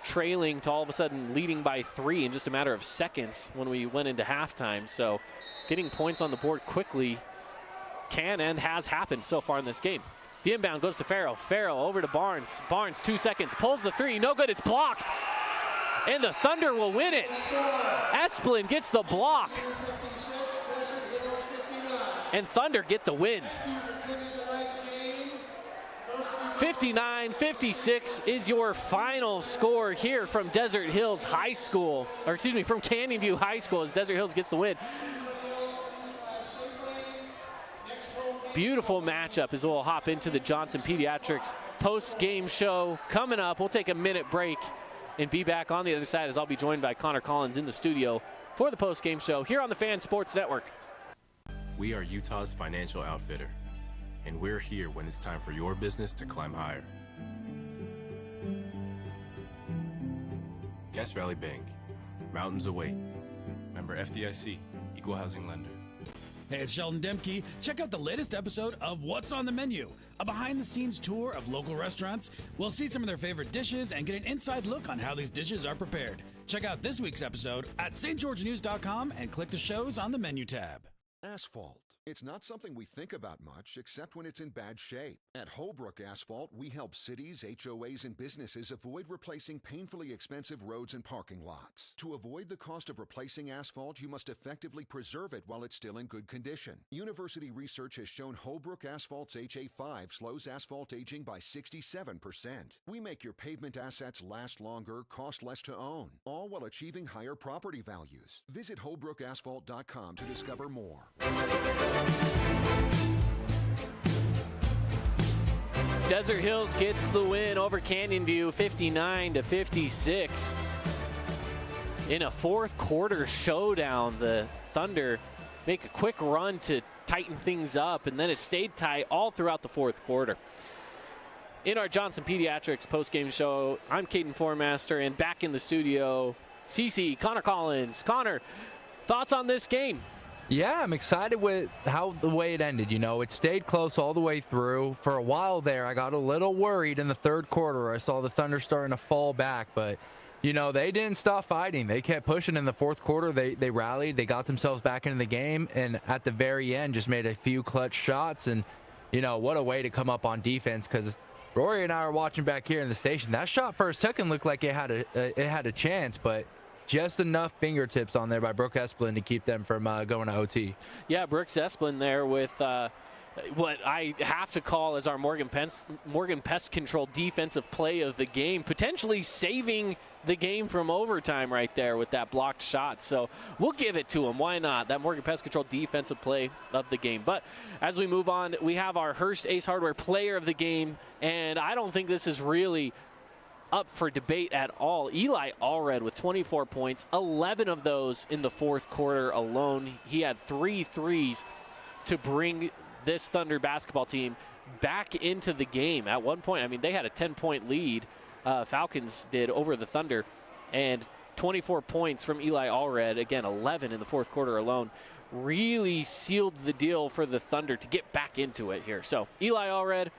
trailing to all of a sudden leading by 3 in just a matter of seconds when we went into halftime. So getting points on the board quickly can and has happened so far in this game. The inbound goes to Farrow. Farrow over to Barnes. Barnes, 2 seconds, pulls the 3, no good, it's blocked. And the Thunder will win it. Esplin gets the block. And Thunder get the win. 59-56 is your final score here from Desert Hills High School, or excuse me, from Canyon View High School as Desert Hills gets the win. Beautiful matchup as we'll hop into the Johnson Pediatrics post-game show coming up. We'll take a minute break and be back on the other side as I'll be joined by Connor Collins in the studio for the post-game show here on the Fan Sports Network. We are Utah's financial outfitter, and we're here when it's time for your business to climb higher. Cache Valley Bank, mountains await. Member FDIC, Equal housing lender. Hey, it's Sheldon Demke. Check out the latest episode of What's on the Menu, a behind-the-scenes tour of local restaurants. We'll see some of their favorite dishes and get an inside look on how these dishes are prepared. Check out this week's episode at stgeorgenews.com and click the shows on the menu tab. Asphalt. It's not something we think about much, except when it's in bad shape. At Holbrook Asphalt, we help cities, HOAs, and businesses avoid replacing painfully expensive roads and parking lots. To avoid the cost of replacing asphalt, you must effectively preserve it while it's still in good condition. University research has shown Holbrook Asphalt's HA5 slows asphalt aging by 67%. We make your pavement assets last longer, cost less to own, all while achieving higher property values. Visit holbrookasphalt.com to discover more. Desert Hills gets the win over Canyon View, 59-56. In a fourth quarter showdown, the Thunder make a quick run to tighten things up, and then it stayed tight all throughout the fourth quarter. In our Johnson Pediatrics postgame show, I'm Caden Formaster, and back in the studio, CC, Connor Collins. Connor, thoughts on this game? Yeah, I'm excited with the way it ended. You know, it stayed close all the way through. For a while there, I got a little worried in the third quarter. I saw the Thunder starting to fall back, but, you know, they didn't stop fighting. They kept pushing in the fourth quarter. They rallied. They got themselves back into the game, and at the very end just made a few clutch shots. And, you know, what a way to come up on defense, because Rory and I are watching back here in the station. That shot for a second looked like it had a chance, but just enough fingertips on there by Brooke Esplin to keep them from going to OT. Yeah, Brooks Esplin there with what I have to call as our Morgan Pest Control defensive play of the game, potentially saving the game from overtime right there with that blocked shot. So we'll give it to him. Why not? That Morgan Pest Control defensive play of the game. But as we move on, we have our Hearst Ace Hardware player of the game, and I don't think this is really up for debate at all. Eli Allred with 24 points, 11 of those in the fourth quarter alone. He had 3 threes to bring this Thunder basketball team back into the game. At one point, I mean, they had a 10-point lead, Falcons did, over the Thunder, and 24 points from Eli Allred, again 11 in the fourth quarter alone, really sealed the deal for the Thunder to get back into it here. So Eli Allred,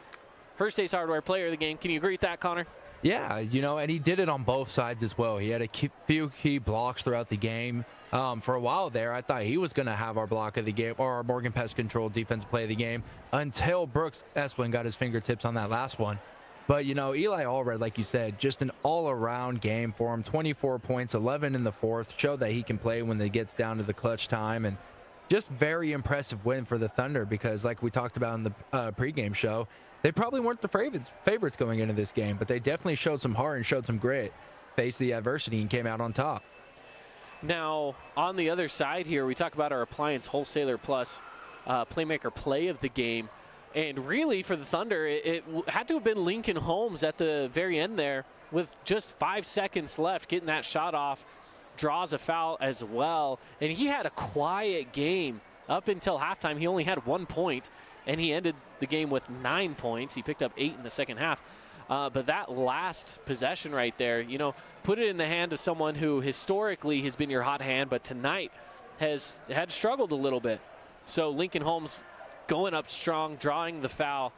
Hearst Ace Hardware player of the game. Can you agree with that, Connor? Yeah, you know, and he did it on both sides as well. He had a few key blocks throughout the game. For a while there, I thought he was going to have our block of the game, or our Morgan Pest Control defensive play of the game, until Brooks Esplin got his fingertips on that last one. But, you know, Eli Allred, like you said, just an all-around game for him. 24 points, 11 in the fourth, showed that he can play when it gets down to the clutch time. And just very impressive win for the Thunder, because like we talked about in the pregame show, they probably weren't the favorites going into this game, but they definitely showed some heart and showed some grit, faced the adversity, and came out on top. Now, on the other side here, we talk about our Appliance Wholesaler Plus Playmaker play of the game. And really, for the Thunder, it had to have been Lincoln Holmes at the very end there with just 5 seconds left, getting that shot off, draws a foul as well. And he had a quiet game up until halftime. He only had 1 point, and he ended the game with 9 points. He picked up 8 in the second half. But that last possession right there, you know, put it in the hand of someone who historically has been your hot hand, but tonight had struggled a little bit. So Lincoln Holmes going up strong, drawing the foul,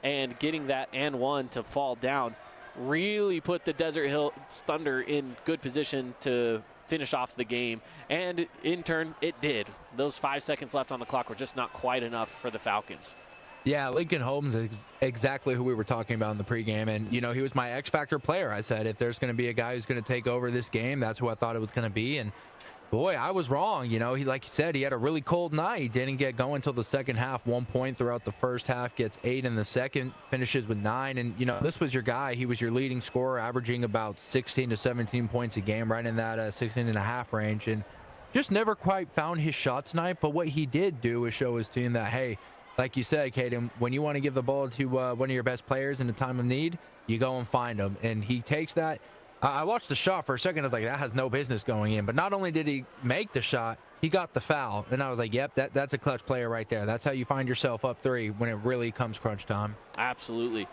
and getting that and one to fall down really put the Desert Hills Thunder in good position to finish off the game. And in turn, it did. Those 5 seconds left on the clock were just not quite enough for the Falcons. Yeah, Lincoln Holmes is exactly who we were talking about in the pregame. And, you know, he was my X-Factor player. I said, if there's going to be a guy who's going to take over this game, that's who I thought it was going to be. And, boy, I was wrong. You know, he, like you said, he had a really cold night. He didn't get going until the second half. 1 point throughout the first half, gets 8 in the second, finishes with 9. And, you know, this was your guy. He was your leading scorer, averaging about 16 to 17 points a game, right in that 16.5 range. And just never quite found his shot tonight. But what he did do is show his team that, hey, like you said, Caden, when you want to give the ball to one of your best players in a time of need, you go and find him. And he takes that. I watched the shot for a second. I was like, that has no business going in. But not only did he make the shot, he got the foul. And I was like, yep, that's a clutch player right there. That's how you find yourself up 3 when it really comes crunch time. Absolutely.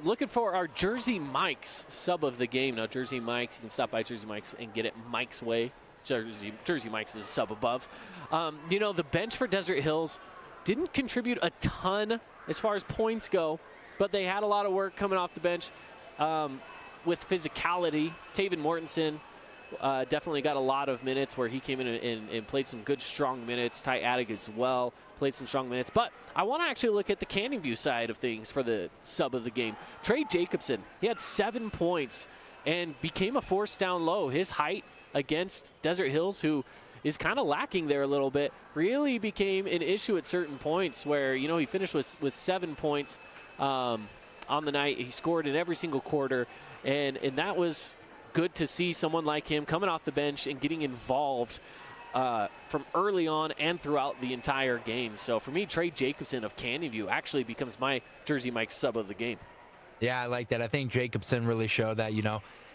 Looking for our Jersey Mike's sub of the game. Now, Jersey Mike's, you can stop by Jersey Mike's and get it Mike's way. Jersey Mike's is a sub above. The bench for Desert Hills didn't contribute a ton as far as points go, but they had a lot of work coming off the bench with physicality. Taven Mortensen definitely got a lot of minutes where he came in and played some good, strong minutes. Ty Attig as well played some strong minutes. But I want to actually look at the Canyon View side of things for the sub of the game. Trey Jacobson, he had 7 points and became a force down low. His height against Desert Hills, who is kind of lacking there a little bit, really became an issue at certain points where, he finished with 7 points on the night. He scored in every single quarter, and that was good to see someone like him coming off the bench and getting involved from early on and throughout the entire game. So for me, Trey Jacobson of Canyon View actually becomes my Jersey Mike sub of the game. Yeah, I like that. I think Jacobson really showed that,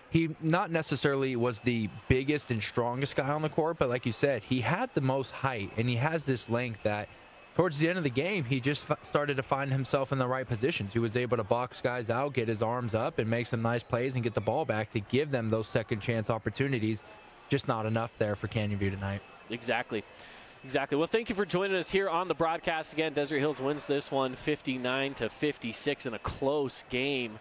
he not necessarily was the biggest and strongest guy on the court, but like you said, he had the most height, and he has this length that towards the end of the game, he just started to find himself in the right positions. He was able to box guys out, get his arms up, and make some nice plays and get the ball back to give them those second chance opportunities. Just not enough there for Canyon View tonight. Exactly. Well, thank you for joining us here on the broadcast. Again, Desert Hills wins this one 59-56 in a close game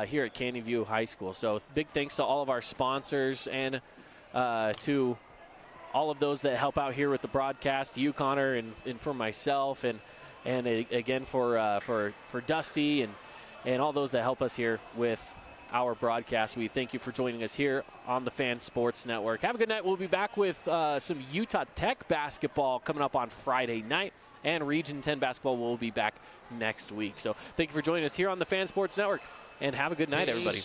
here at Canyon View High School. So big thanks to all of our sponsors and to all of those that help out here with the broadcast, to you, Connor, and for myself, and again for Dusty and all those that help us here with our broadcast. We thank you for joining us here on the Fan Sports Network. Have a good night. We'll be back with some Utah Tech basketball coming up on Friday night, and Region 10 basketball will be back next week. So thank you for joining us here on the Fan Sports Network, and have a good night, everybody.